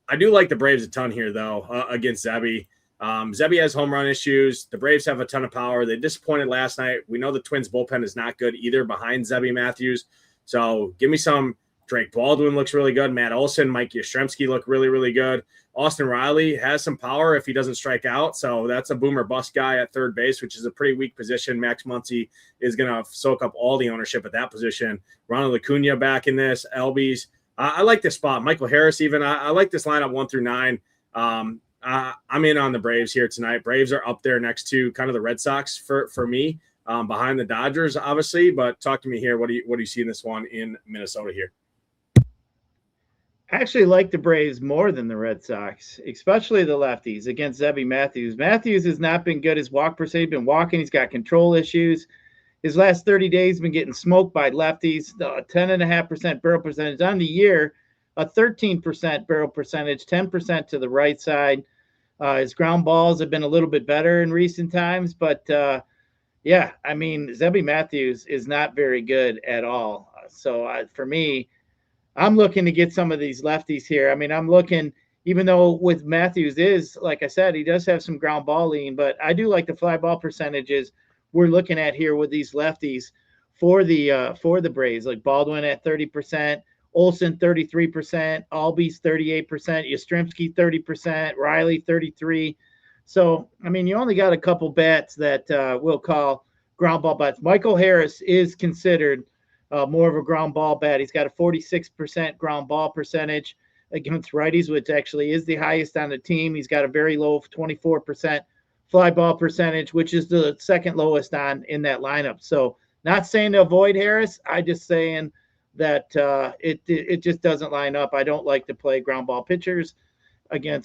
I do like the Braves a ton here, though, against Zebby. Zebby has home run issues. The Braves have a ton of power. They disappointed last night. We know the Twins bullpen is not good either behind Zebby Matthews. So give me some. Drake Baldwin looks really good. Matt Olson, Mike Yastrzemski look really, really good. Austin Riley has some power if he doesn't strike out. So that's a boomer bust guy at third base, which is a pretty weak position. Max Muncy is going to soak up all the ownership at that position. Ronald Acuna back in this. Albies. I like this spot. Michael Harris even. I like this lineup 1 through 9. I'm in on the Braves here tonight. Braves are up there next to kind of the Red Sox for me, behind the Dodgers, obviously. But talk to me here. What do you see in this one in Minnesota here? I actually like the Braves more than the Red Sox, especially the lefties against Zebby Matthews. Matthews has not been good. His walk percentage, been walking. He's got control issues. His last 30 days been getting smoked by lefties. 10.5% barrel percentage on the year, a 13% barrel percentage, 10% to the right side. His ground balls have been a little bit better in recent times, but I mean, Zebby Matthews is not very good at all. So for me, I'm looking to get some of these lefties here. I mean, I'm looking, even though with Matthews is, like I said, he does have some ground ball lean, but I do like the fly ball percentages we're looking at here with these lefties for the Braves, like Baldwin at 30%, Olson 33%, Albies 38%, Yastrzemski 30%, Riley 33%. So, I mean, you only got a couple bats that we'll call ground ball bats. Michael Harris is considered more of a ground ball bat. He's got a 46% ground ball percentage. against righties, which actually is the highest on the team. He's got a very low 24% fly ball percentage, which is the second lowest in that lineup. So not saying to avoid Harris. I just saying that it just doesn't line up. I don't like to play ground ball pitchers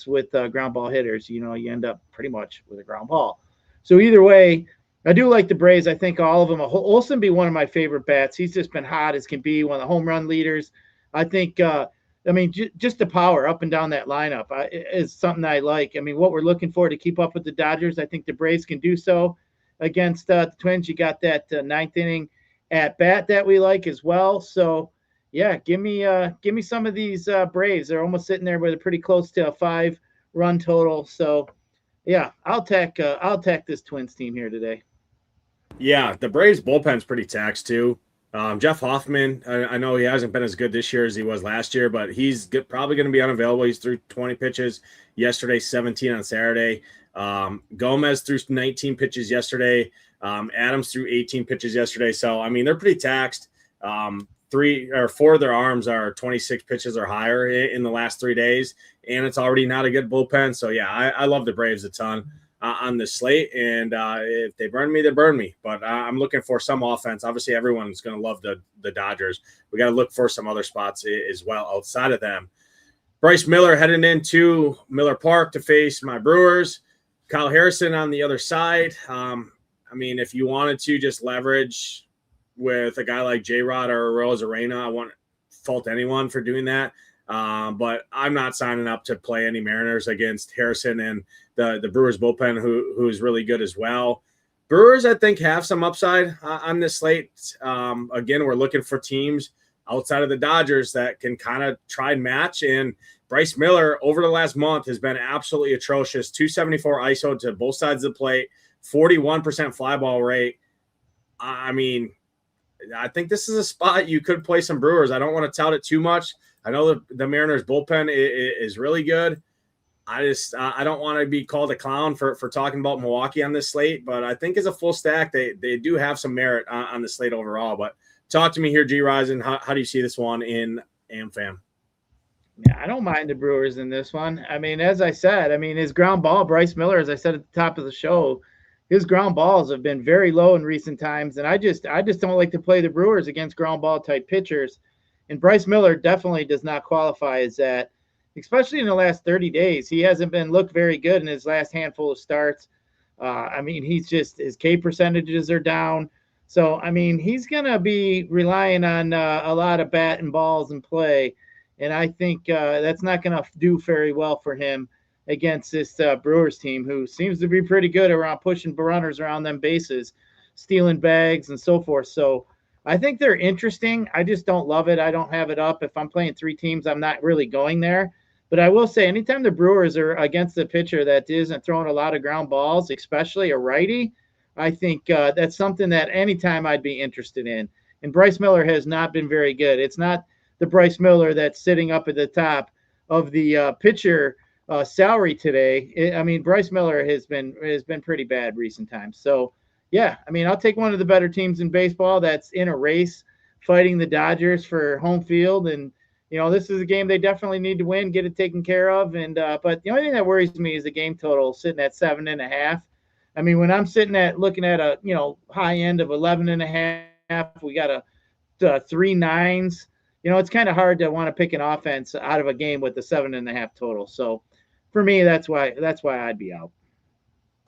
with ground ball hitters. You end up pretty much with a ground ball. So either way, I do like the Braves. I think all of them. Olsen be one of my favorite bats. He's just been hot as can be, one of the home run leaders. I think, just the power up and down that lineup is something I like. I mean, what we're looking for to keep up with the Dodgers, I think the Braves can do so against the Twins. You got that ninth inning at bat that we like as well. So, yeah, give me some of these Braves. They're almost sitting there with a pretty close to a 5-run total. So, yeah, I'll attack this Twins team here today. Yeah, the Braves bullpen's pretty taxed too. Jeff Hoffman, I know he hasn't been as good this year as he was last year, but he's probably going to be unavailable. He's threw 20 pitches yesterday, 17 on Saturday. Gomez threw 19 pitches yesterday. Adams threw 18 pitches yesterday. So, I mean, they're pretty taxed. 3 or 4 of their arms are 26 pitches or higher in the last 3 days, and it's already not a good bullpen. So, yeah, I love the Braves a ton on this slate, and if they burn me, they burn me. But I'm looking for some offense. Obviously, everyone's going to love the Dodgers. We got to look for some other spots as well outside of them. Bryce Miller heading into Miller Park to face my Brewers. Kyle Harrison on the other side. I mean, if you wanted to just leverage with a guy like J-Rod or Rose Arena, I won't fault anyone for doing that. But I'm not signing up to play any Mariners against Harrison and the Brewers bullpen, who's really good as well. Brewers, I think, have some upside on this slate. Again, we're looking for teams outside of the Dodgers that can kind of try and match. And Bryce Miller, over the last month, has been absolutely atrocious. 274 ISO to both sides of the plate, 41% fly ball rate. I mean, I think this is a spot you could play some Brewers. I don't want to tout it too much. I know the Mariners bullpen is really good. I don't want to be called a clown for talking about Milwaukee on this slate, but I think as a full stack, they do have some merit on the slate overall. But talk to me here, Gyiraszin. How do you see this one in AmFam? Yeah, I don't mind the Brewers in this one. I mean, as I said, his ground ball, Bryce Miller, as I said at the top of the show, his ground balls have been very low in recent times, and I just don't like to play the Brewers against ground ball type pitchers. And Bryce Miller definitely does not qualify as that, especially in the last 30 days. He hasn't looked very good in his last handful of starts. His K percentages are down. So, he's going to be relying on a lot of bat and balls in play. And I think that's not going to do very well for him against this Brewers team, who seems to be pretty good around pushing runners around them bases, stealing bags and so forth. So I think they're interesting. I just don't love it. I don't have it up. If I'm playing 3 teams, I'm not really going there. But I will say, anytime the Brewers are against a pitcher that isn't throwing a lot of ground balls, especially a righty, I think that's something that anytime I'd be interested in. And Bryce Miller has not been very good. It's not the Bryce Miller that's sitting up at the top of the pitcher salary today. Bryce Miller has been pretty bad recent times. So, yeah, I'll take one of the better teams in baseball that's in a race fighting the Dodgers for home field. And, this is a game they definitely need to win, get it taken care of. And but the only thing that worries me is the game total sitting at 7.5. When I'm looking at a, high end of 11.5, we got a 3 9s. It's kind of hard to want to pick an offense out of a game with the 7.5 total. So for me, that's why I'd be out.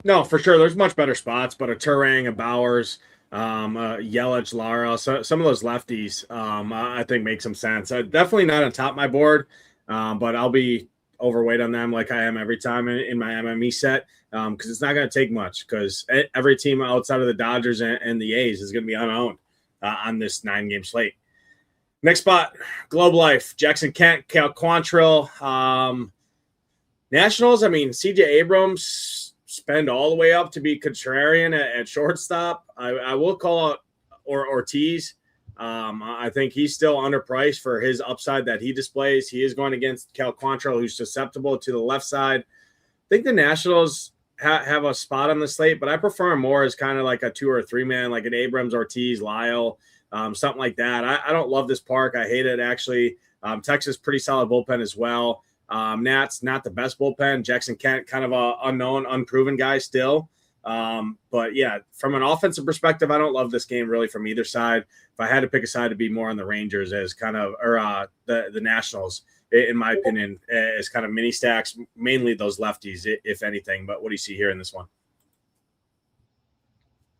No, for sure. There's much better spots, but a Turang, a Bowers, Yelich, Lara, so some of those lefties, I think make some sense. Definitely not on top of my board, but I'll be overweight on them like I am every time in my MME set, because it's not going to take much, because every team outside of the Dodgers and the A's is going to be unowned on this 9-game slate. Next spot, Globe Life, Jackson Kent, Cal Quantrill. Nationals, CJ Abrams spend all the way up to be contrarian at shortstop. I will call out Ortiz. I think he's still underpriced for his upside that he displays. He is going against Cal Quantrill, who's susceptible to the left side. I think the Nationals have a spot on the slate, but I prefer him more as kind of like a 2 or 3 man, like an Abrams, Ortiz, Lyle. something like that. I don't love this park. I hate it, actually. Texas, pretty solid bullpen as well. Nats, not the best bullpen. Jackson Kent, kind of a unknown, unproven guy still. But yeah, from an offensive perspective, I don't love this game really from either side. If I had to pick a side, to be more on the Rangers as kind of, or the Nationals, in my opinion, as kind of mini stacks, mainly those lefties, if anything. But what do you see here in this one?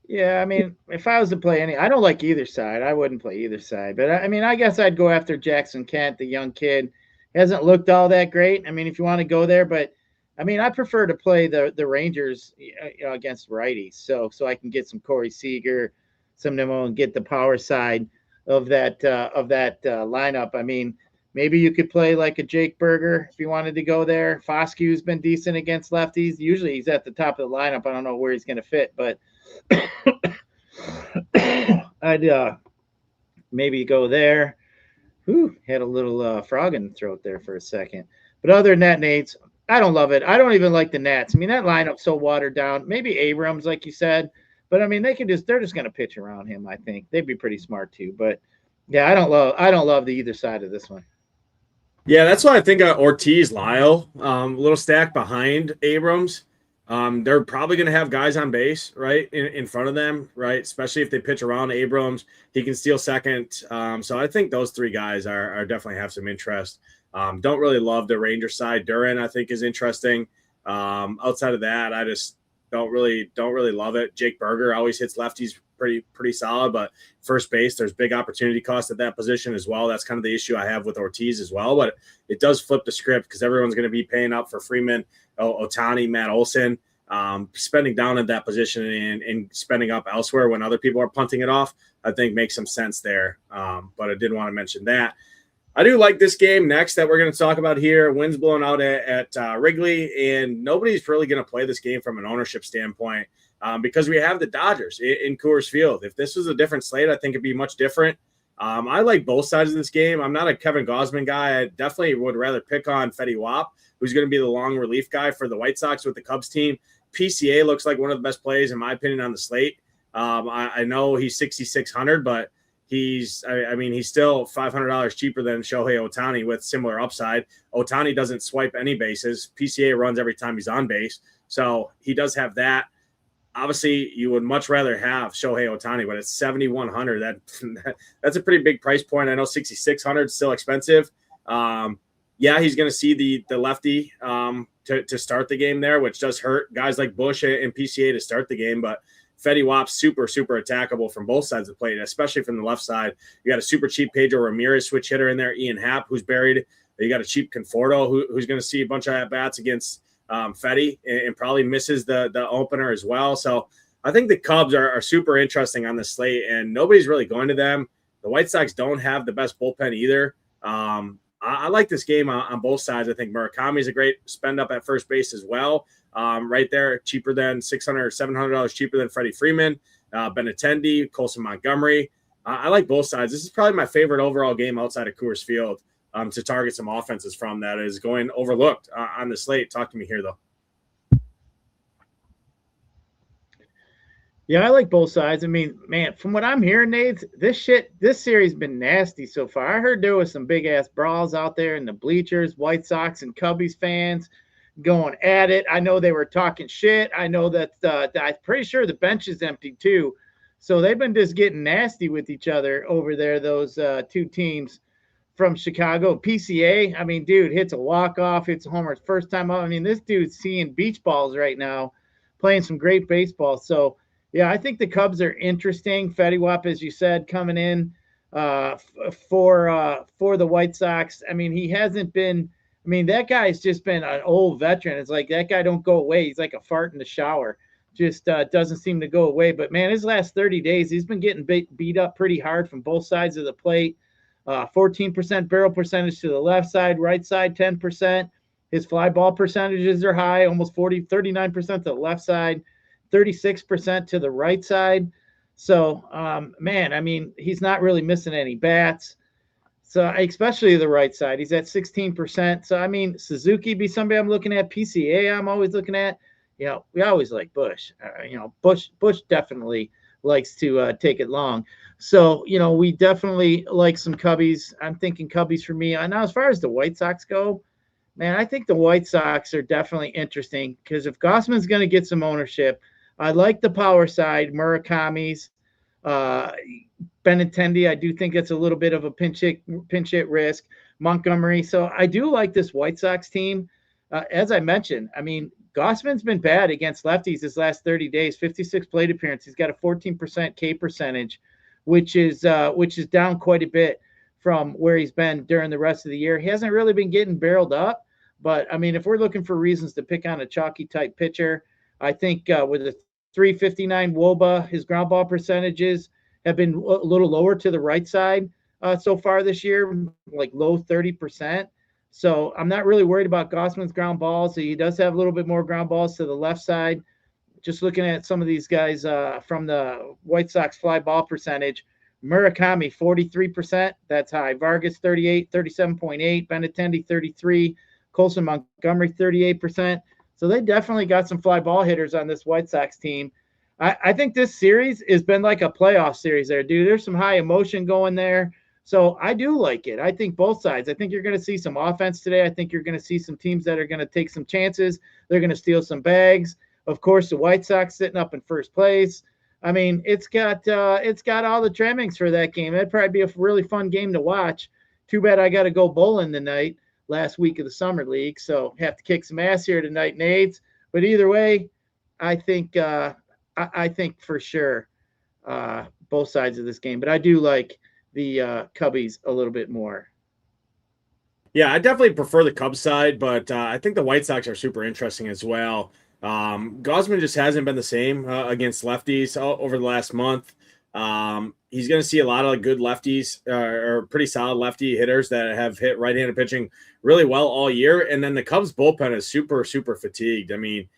Yeah, I mean, if I was to play I don't like either side. I wouldn't play either side. But I mean, I guess I'd go after Jackson Kent, the young kid. Hasn't looked all that great. I mean, if you want to go there, but I mean, I prefer to play the Rangers against righties, so I can get some Corey Seager, some Nimmo, and get the power side of that lineup. I mean, maybe you could play like a Jake Berger if you wanted to go there. Foskew's been decent against lefties. Usually he's at the top of the lineup. I don't know where he's going to fit, but I'd maybe go there. Whew, had a little frog in the throat there for a second. But other than that, Nates, I don't love it. I don't even like the Nats. I mean, that lineup's so watered down. Maybe Abrams, like you said, but I mean, they're just going to pitch around him. I think they'd be pretty smart too. But yeah, I don't love the either side of this one. Yeah, that's why I think Ortiz, Lyle, a little stack behind Abrams. They're probably going to have guys on base, right, in front of them, right? Especially if they pitch around Abrams, he can steal second. So I think those three guys are definitely have some interest. Don't really love the Ranger side. Duran, I think, is interesting. Outside of that, I just don't really love it. Jake Berger always hits lefties pretty solid, but first base, there's big opportunity cost at that position as well. That's kind of the issue I have with Ortiz as well, but it does flip the script because everyone's going to be paying up for Freeman, Ohtani, Matt Olson, spending down at that position and spending up elsewhere when other people are punting it off, I think makes some sense there. But I did want to mention that. I do like this game next that we're going to talk about here. Wind's blowing out at Wrigley, and nobody's really going to play this game from an ownership standpoint because we have the Dodgers in Coors Field. If this was a different slate, I think it'd be much different. I like both sides of this game. I'm not a Kevin Gausman guy. I definitely would rather pick on Fetty Wap, who's going to be the long relief guy for the White Sox with the Cubs team. PCA looks like one of the best plays, in my opinion, on the slate. I know he's 6,600, but he's still $500 cheaper than Shohei Ohtani with similar upside. Ohtani doesn't swipe any bases. PCA runs every time he's on base. So he does have that. Obviously, you would much rather have Shohei Ohtani, but it's 7,100. That's a pretty big price point. I know 6,600 is still expensive. Yeah, he's going to see the lefty to start the game there, which does hurt guys like Bush and PCA to start the game. But Fetty Wap's super attackable from both sides of the plate, especially from the left side. You got a super cheap Pedro Ramirez switch hitter in there, Ian Happ, who's buried. You got a cheap Conforto who's going to see a bunch of at-bats against Fetty and probably misses the opener as well. So I think the Cubs are super interesting on the slate, and nobody's really going to them. The White Sox don't have the best bullpen either. I like this game on both sides. I think Murakami's a great spend up at first base as well. Right there, cheaper than $600 or $700 cheaper than Freddie Freeman, Benintendi, Colson Montgomery. I like both sides. This is probably my favorite overall game outside of Coors Field to target some offenses from that is going overlooked on the slate. Talk to me here, though. Yeah, I like both sides. I mean, man, from what I'm hearing, Nate, this series been nasty so far. I heard there was some big ass brawls out there in the bleachers, White Sox and Cubbies fans going at it. I know they were talking shit. I know that I'm pretty sure the bench is empty too. So they've been just getting nasty with each other over there, those two teams from Chicago. PCA, I mean, dude, hits a walk-off, hits a homer first time out. I mean, this dude's seeing beach balls right now, playing some great baseball. So, yeah, I think the Cubs are interesting. Fetty Wap, as you said, coming in for the White Sox. I mean, he hasn't been – I mean, that guy's just been an old veteran. It's like that guy don't go away. He's like a fart in the shower. Just doesn't seem to go away. But, man, his last 30 days, he's been getting beat up pretty hard from both sides of the plate. 14% barrel percentage to the left side, right side 10%. His fly ball percentages are high, almost 39% to the left side, 36% to the right side. So, man, I mean, he's not really missing any bats. So, especially the right side, he's at 16%. So, I mean, Suzuki be somebody I'm looking at. PCA I'm always looking at. You know, we always like Bush. Bush definitely likes to take it long. So, we definitely like some Cubbies. I'm thinking Cubbies for me. And now, as far as the White Sox go, man, I think the White Sox are definitely interesting because if Gossman's going to get some ownership, I like the power side, Murakami's, Benintendi. I do think it's a little bit of a pinch hit risk. Montgomery. So I do like this White Sox team. As I mentioned, I mean, Gossman's been bad against lefties his last 30 days, 56 plate appearances. He's got a 14% K percentage, which is down quite a bit from where he's been during the rest of the year. He hasn't really been getting barreled up, but I mean, if we're looking for reasons to pick on a chalky type pitcher, I think with a 359 WOBA, his ground ball percentages have been a little lower to the right side so far this year, like low 30%. So I'm not really worried about Gossman's ground balls. He does have a little bit more ground balls to the left side. Just looking at some of these guys from the White Sox fly ball percentage, Murakami, 43%. That's high. Vargas, 38, 37.8. Benintendi, 33. Colson Montgomery, 38%. So they definitely got some fly ball hitters on this White Sox team. I think this series has been like a playoff series there, dude. There's some high emotion going there. So I do like it. I think both sides. I think you're going to see some offense today. I think you're going to see some teams that are going to take some chances. They're going to steal some bags. Of course, the White Sox sitting up in first place. I mean, it's got all the trimmings for that game. That'd probably be a really fun game to watch. Too bad I got to go bowling tonight, last week of the summer league, so have to kick some ass here tonight, Nades. But either way, I think for sure both sides of this game. But I do like the Cubbies a little bit more. Yeah, I definitely prefer the Cubs side, but I think the White Sox are super interesting as well. Gausman just hasn't been the same against lefties over the last month. He's going to see a lot of good lefties or pretty solid lefty hitters that have hit right-handed pitching really well all year. And then the Cubs bullpen is super, super fatigued. I mean,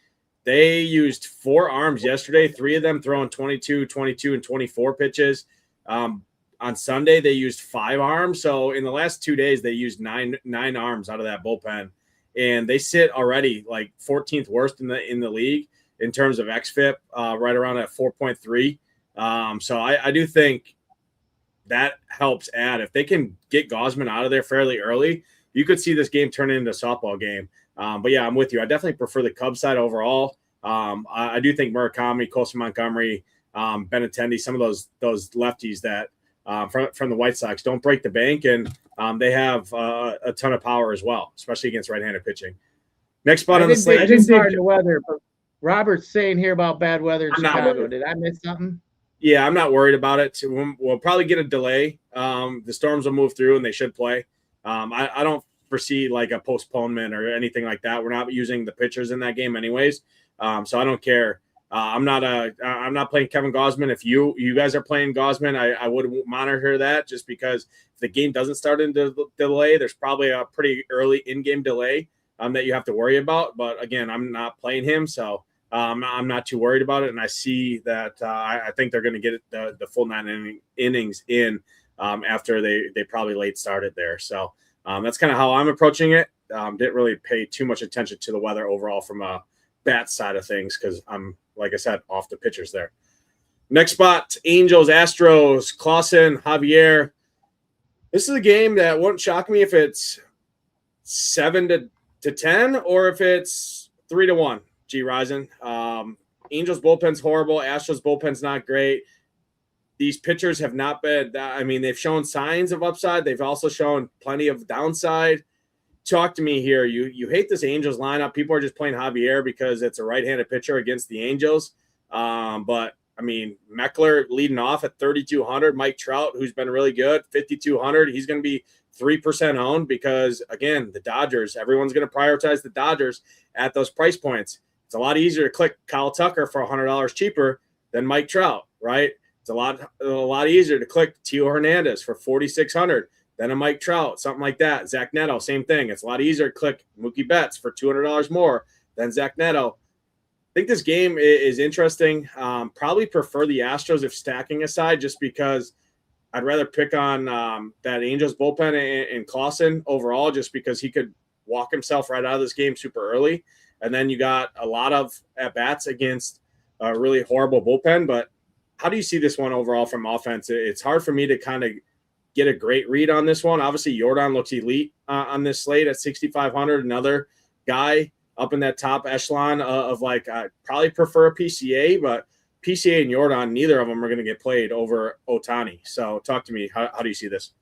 they used 4 arms yesterday, 3 of them throwing 22, 22, and 24 pitches. On Sunday, they used 5 arms. So in the last 2 days, they used nine arms out of that bullpen. And they sit already like 14th worst in the league in terms of xFIP, right around at 4.3. So I do think that helps add. If they can get Gausman out of there fairly early, you could see this game turn into a softball game. But yeah, I'm with you. I definitely prefer the Cubs side overall. I do think Murakami, Colson Montgomery, Benintendi, some of those lefties that from the White Sox don't break the bank, and they have a ton of power as well, especially against right-handed pitching. Next spot on the slate. I didn't dig the weather, but Robert's saying here about bad weather in Chicago. Did I miss something? Yeah, I'm not worried about it. We'll probably get a delay. The storms will move through, and they should play. I don't foresee like a postponement or anything like that. We're not using the pitchers in that game anyways, so I don't care. I'm not playing Kevin Gausman. If you guys are playing Gausman, I would monitor that, just because if the game doesn't start into delay, there's probably a pretty early in-game delay that you have to worry about. But again, I'm not playing him, so I'm not too worried about it. And I see that I think they're going to get the full 9 innings in after they probably late started there. So that's kind of how I'm approaching it. Didn't really pay too much attention to the weather overall from a bat side of things, because I'm, like I said, off the pitchers there. Next spot, Angels, Astros, Clausen, Javier. This is a game that wouldn't shock me if it's 7-10 or if it's 3-1. Gyiraszin. Angels bullpen's horrible. Astros bullpen's not great. These pitchers have not been. I mean, they've shown signs of upside. They've also shown plenty of downside. Talk to me here. You hate this Angels lineup. People are just playing Javier because it's a right-handed pitcher against the Angels. But I mean, Meckler leading off at 3,200. Mike Trout, who's been really good, 5,200. He's going to be 3% owned because, again, the Dodgers. Everyone's going to prioritize the Dodgers at those price points. It's a lot easier to click Kyle Tucker for $100 cheaper than Mike Trout, right? It's a lot easier to click Tio Hernandez for 4,600 than a Mike Trout, something like that. Zach Neto, same thing. It's a lot easier to click Mookie Betts for $200 more than Zach Neto. I think this game is interesting. Probably prefer the Astros if stacking aside, just because I'd rather pick on that Angels bullpen and Clausen overall, just because he could walk himself right out of this game super early. And then you got a lot of at-bats against a really horrible bullpen. But how do you see this one overall from offense? It's hard for me to kind of get a great read on this one. Obviously, Jordan looks elite on this slate at 6,500. Another guy up in that top echelon of like, I probably prefer a PCA, but PCA and Jordan, neither of them are going to get played over Ohtani. So talk to me. How do you see this?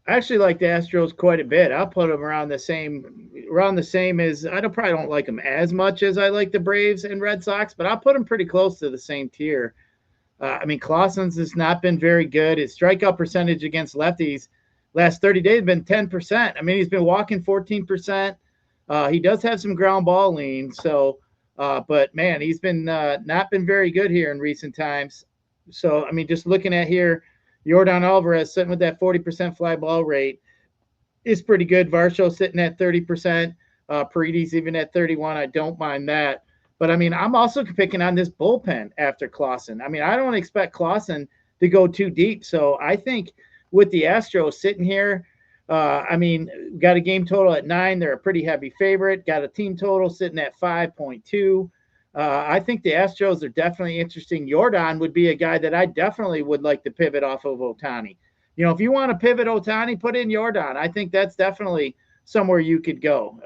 I actually like the Astros quite a bit. I'll put them around the same as probably don't like them as much as I like the Braves and Red Sox, but I'll put them pretty close to the same tier. I mean, Clausen's has not been very good. His strikeout percentage against lefties last 30 days has been 10%. I mean, he's been walking 14%. He does have some ground ball lean. So, but man, he's been not been very good here in recent times. So, I mean, just looking at here, Yordan Alvarez sitting with that 40% fly ball rate is pretty good. Varsho sitting at 30%. Paredes even at 31. I don't mind that. But, I mean, I'm also picking on this bullpen after Clausen. I mean, I don't expect Clausen to go too deep. So I think with the Astros sitting here, I mean, got a game total at 9. They're a pretty heavy favorite. Got a team total sitting at 5.2. I think the Astros are definitely interesting. Jordan would be a guy that I definitely would like to pivot off of Ohtani. You know, if you want to pivot Ohtani, put in Jordan. I think that's definitely somewhere you could go,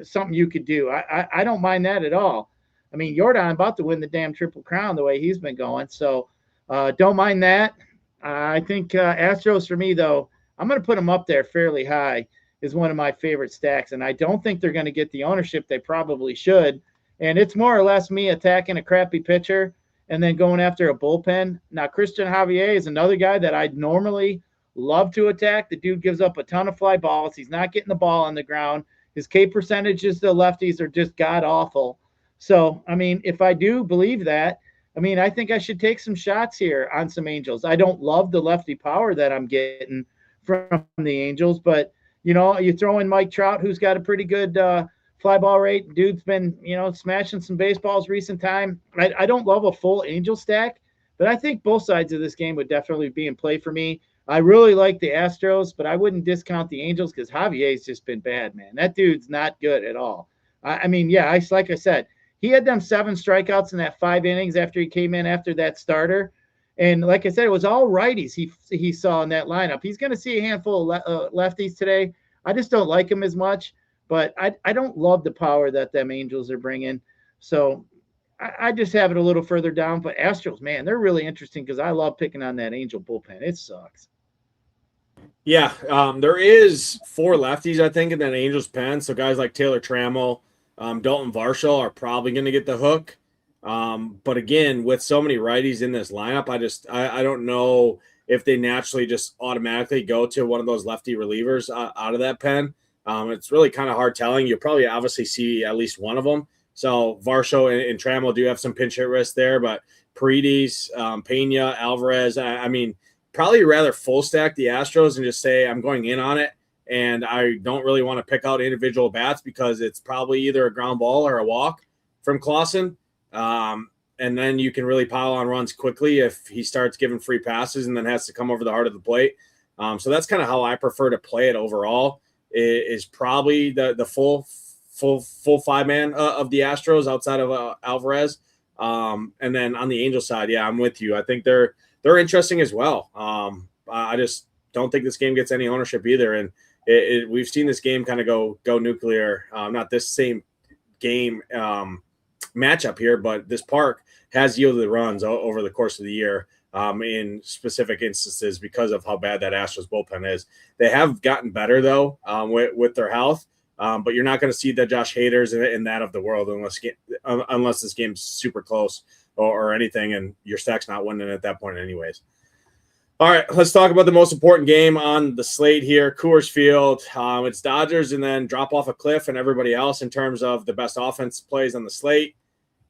something you could do. I don't mind that at all. I mean, Jordan about to win the damn Triple Crown the way he's been going. So don't mind that. I think Astros for me, though, I'm going to put them up there fairly high, is one of my favorite stacks. And I don't think they're going to get the ownership they probably should. And it's more or less me attacking a crappy pitcher and then going after a bullpen. Now, Christian Javier is another guy that I'd normally love to attack. The dude gives up a ton of fly balls. He's not getting the ball on the ground. His K percentages to lefties are just god-awful. So, I mean, if I do believe that, I mean, I think I should take some shots here on some Angels. I don't love the lefty power that I'm getting from the Angels, but, you know, you throw in Mike Trout, who's got a pretty good fly ball rate. Dude's been, you know, smashing some baseballs recent time. I don't love a full Angel stack, but I think both sides of this game would definitely be in play for me. I really like the Astros, but I wouldn't discount the Angels because Javier's just been bad, man. That dude's not good at all. I mean, yeah, like I said, he had them 7 strikeouts in that 5 innings after he came in after that starter. And like I said, it was all righties he saw in that lineup. He's going to see a handful of lefties today. I just don't like him as much, but I don't love the power that them Angels are bringing. So I just have it a little further down. But Astros, man, they're really interesting because I love picking on that Angel bullpen. It sucks. Yeah, there is 4 lefties, I think, in that Angels pen. So guys like Taylor Trammell, Dalton Varsho are probably going to get the hook. But again, with so many righties in this lineup, I don't know if they naturally just automatically go to one of those lefty relievers out of that pen. It's really kind of hard telling. You'll probably obviously see at least one of them. So Varsho and Trammell do have some pinch hit risk there, but Paredes, Pena, Alvarez, I mean, probably rather full stack the Astros and just say I'm going in on it. And I don't really want to pick out individual bats because it's probably either a ground ball or a walk from Clausen. And then you can really pile on runs quickly if he starts giving free passes and then has to come over the heart of the plate. So that's kind of how I prefer to play it overall, is probably the full 5-man of the Astros outside of Alvarez. And then on the Angel side, yeah, I'm with you. I think they're interesting as well. I just don't think this game gets any ownership either. And we've seen this game kind of go nuclear. Not this same game matchup here, but this park has yielded runs over the course of the year in specific instances because of how bad that Astros bullpen is. They have gotten better, though, with their health, but you're not going to see the Josh Haders and that of the world unless this game's super close or anything, and your stack's not winning at that point anyways. All right, let's talk about the most important game on the slate here, Coors Field. It's Dodgers and then drop off a cliff and everybody else in terms of the best offense plays on the slate.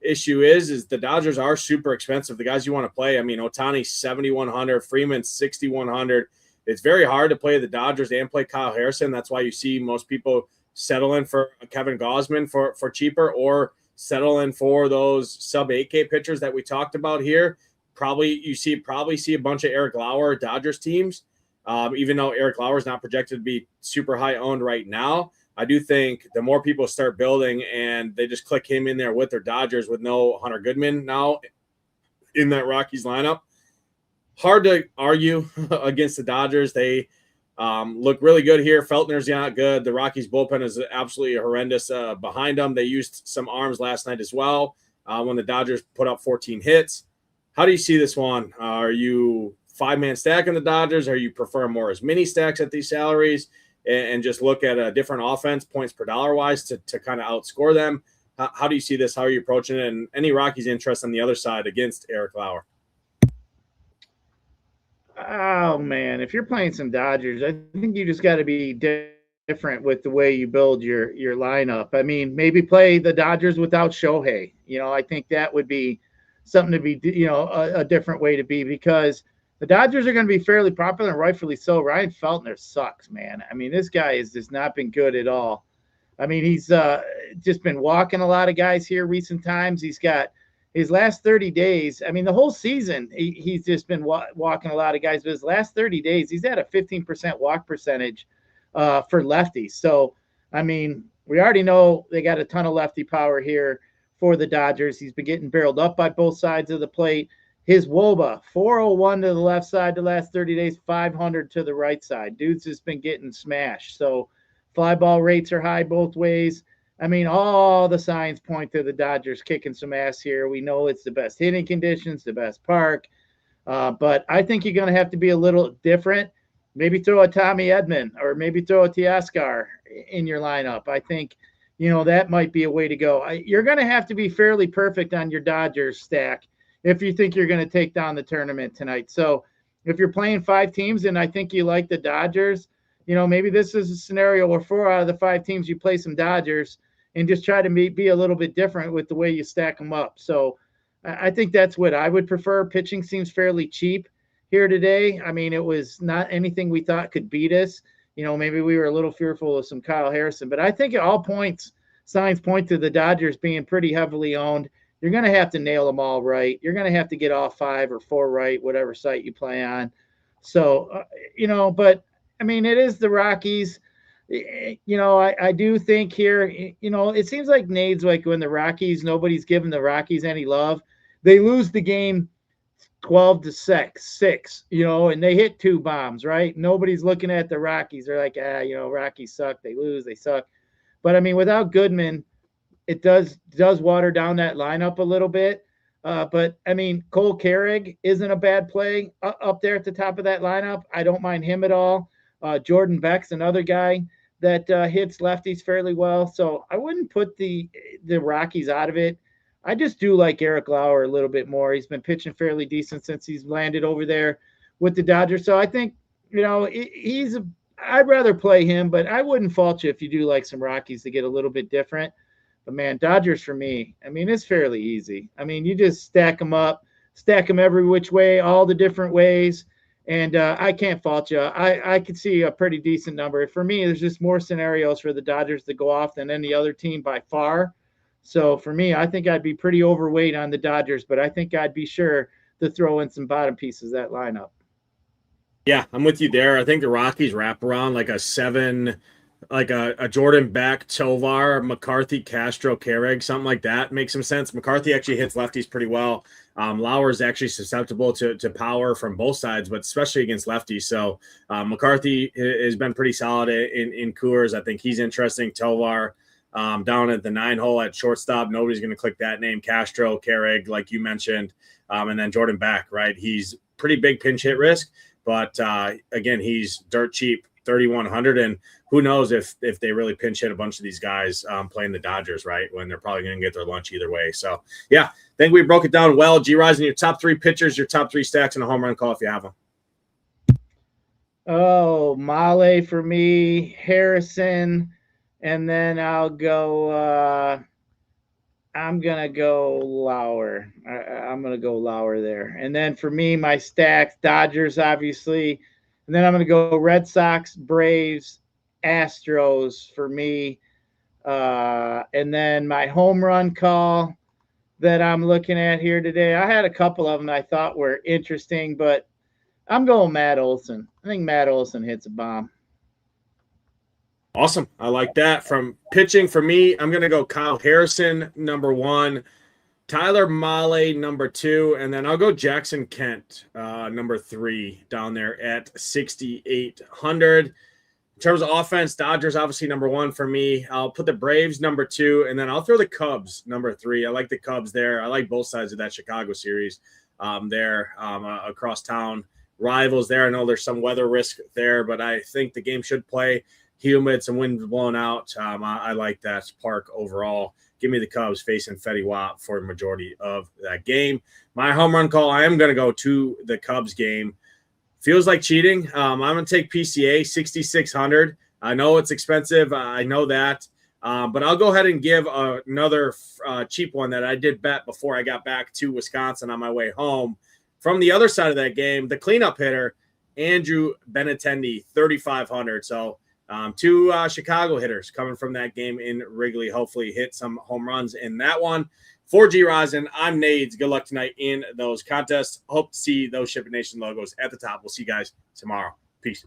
Issue is the Dodgers are super expensive. The guys you want to play, I mean, Ohtani 7,100, Freeman 6,100. It's very hard to play the Dodgers and play Kyle Harrison. That's why you see most people settle in for Kevin Gausman for cheaper, or settle in for those sub 8K pitchers that we talked about here. Probably see a bunch of Eric Lauer Dodgers teams, even though Eric Lauer is not projected to be super high owned right now. I do think the more people start building and they just click him in there with their Dodgers with no Hunter Goodman now in that Rockies lineup, hard to argue against the Dodgers. They look really good here. Feltner's not good. The Rockies bullpen is absolutely horrendous behind them. They used some arms last night as well when the Dodgers put up 14 hits. How do you see this one? Are you 5-man stacking the Dodgers? Or you prefer more as mini stacks at these salaries and just look at a different offense, points per dollar wise, to kind of outscore them? How do you see this? How are you approaching it? And any Rockies interest on the other side against Eric Lauer? Oh man, if you're playing some Dodgers, I think you just got to be different with the way you build your lineup. I mean, maybe play the Dodgers without Shohei. I think that would be something to be, a different way to be, because the Dodgers are going to be fairly popular, and rightfully so. Ryan Feltner sucks, man. I mean, this guy has just not been good at all. I mean, he's just been walking a lot of guys here recent times. He's got his last 30 days. I mean, the whole season, he's just been walking a lot of guys. But his last 30 days, he's at a 15% walk percentage for lefties. So, I mean, we already know they got a ton of lefty power here for the Dodgers. He's been getting barreled up by both sides of the plate. His WOBA, 401 to the left side the last 30 days, 500 to the right side. Dude's just been getting smashed. So fly ball rates are high both ways. I mean, all the signs point to the Dodgers kicking some ass here. We know it's the best hitting conditions, the best park. But I think you're going to have to be a little different. Maybe throw a Tommy Edman or maybe throw a Teoscar in your lineup. I think, that might be a way to go. You're going to have to be fairly perfect on your Dodgers stack if you think you're going to take down the tournament tonight. So if you're playing 5 teams and I think you like the Dodgers, maybe this is a scenario where 4 out of the 5 teams you play some Dodgers and just try to be a little bit different with the way you stack them up. So I think that's what I would prefer. Pitching seems fairly cheap here today. I mean, it was not anything we thought could beat us. Maybe we were a little fearful of some Kyle Harrison, but I think at all points, signs point to the Dodgers being pretty heavily owned. You're going to have to nail them all right. You're going to have to get all 5 or 4 right, whatever site you play on. So, but I mean, it is the Rockies. I do think here, it seems like Nades, like when the Rockies, nobody's giving the Rockies any love. They lose the game 12-6, and they hit 2 bombs, right? Nobody's looking at the Rockies. They're like, Rockies suck. They lose. They suck. But I mean, without Goodman, it does water down that lineup a little bit. But I mean, Cole Carrig isn't a bad play up there at the top of that lineup. I don't mind him at all. Jordan Beck's another guy that hits lefties fairly well. So I wouldn't put the Rockies out of it. I just do like Eric Lauer a little bit more. He's been pitching fairly decent since he's landed over there with the Dodgers. So I think, I'd rather play him, but I wouldn't fault you if you do like some Rockies to get a little bit different. But man, Dodgers for me, I mean, it's fairly easy. I mean, you just stack them up, stack them every which way, all the different ways. And I can't fault you. I could see a pretty decent number. For me, there's just more scenarios for the Dodgers to go off than any other team by far. So for me, I think I'd be pretty overweight on the Dodgers, but I think I'd be sure to throw in some bottom pieces of that lineup. Yeah, I'm with you there. I think the Rockies wrap around like a 7, like a Jordan Beck, Tovar, McCarthy, Castro, Carrig, something like that makes some sense. McCarthy actually hits lefties pretty well. Lauer is actually susceptible to power from both sides, but especially against lefties. So McCarthy has been pretty solid in Coors. I think he's interesting. Tovar down at the 9 hole at shortstop. Nobody's going to click that name. Castro, Carrig, like you mentioned, and then Jordan Beck, right? He's pretty big pinch hit risk, but again, he's dirt cheap, 3,100, and who knows if they really pinch hit a bunch of these guys playing the Dodgers, right, when they're probably going to get their lunch either way. So, yeah, I think we broke it down well. Gyiraszin, your top 3 pitchers, your top 3 stacks, and a home run call if you have them. Oh, Male for me, Harrison, and then I'll go I'm going to go Lauer. I'm going to go Lauer there. And then for me, my stacks, Dodgers, obviously. And then I'm going to go Red Sox, Braves, Astros for me. And then my home run call that I'm looking at here today, I had a couple of them I thought were interesting, but I'm going Matt Olson. I think Matt Olson hits a bomb. Awesome. I like that. From pitching for me, I'm going to go Kyle Harrison, number 1, Tyler Mahle, number 2, and then I'll go Jackson Kent, number 3, down there at 6,800. In terms of offense, Dodgers obviously number 1 for me. I'll put the Braves number 2, and then I'll throw the Cubs number 3. I like the Cubs there. I like both sides of that Chicago series across town. Rivals there. I know there's some weather risk there, but I think the game should play. Humid, some wind blown out. I like that park overall. Give me the Cubs facing Fetty Wap for the majority of that game. My home run call, I am going to go to the Cubs game. Feels like cheating. I'm going to take PCA 6,600. I know it's expensive. I know that. But I'll go ahead and give another cheap one that I did bet before I got back to Wisconsin on my way home. From the other side of that game, the cleanup hitter, Andrew Benintendi, 3,500. So 2 Chicago hitters coming from that game in Wrigley. Hopefully hit some home runs in that one. For Gyiraszin, I'm Nades. Good luck tonight in those contests. Hope to see those Shipping Nation logos at the top. We'll see you guys tomorrow. Peace.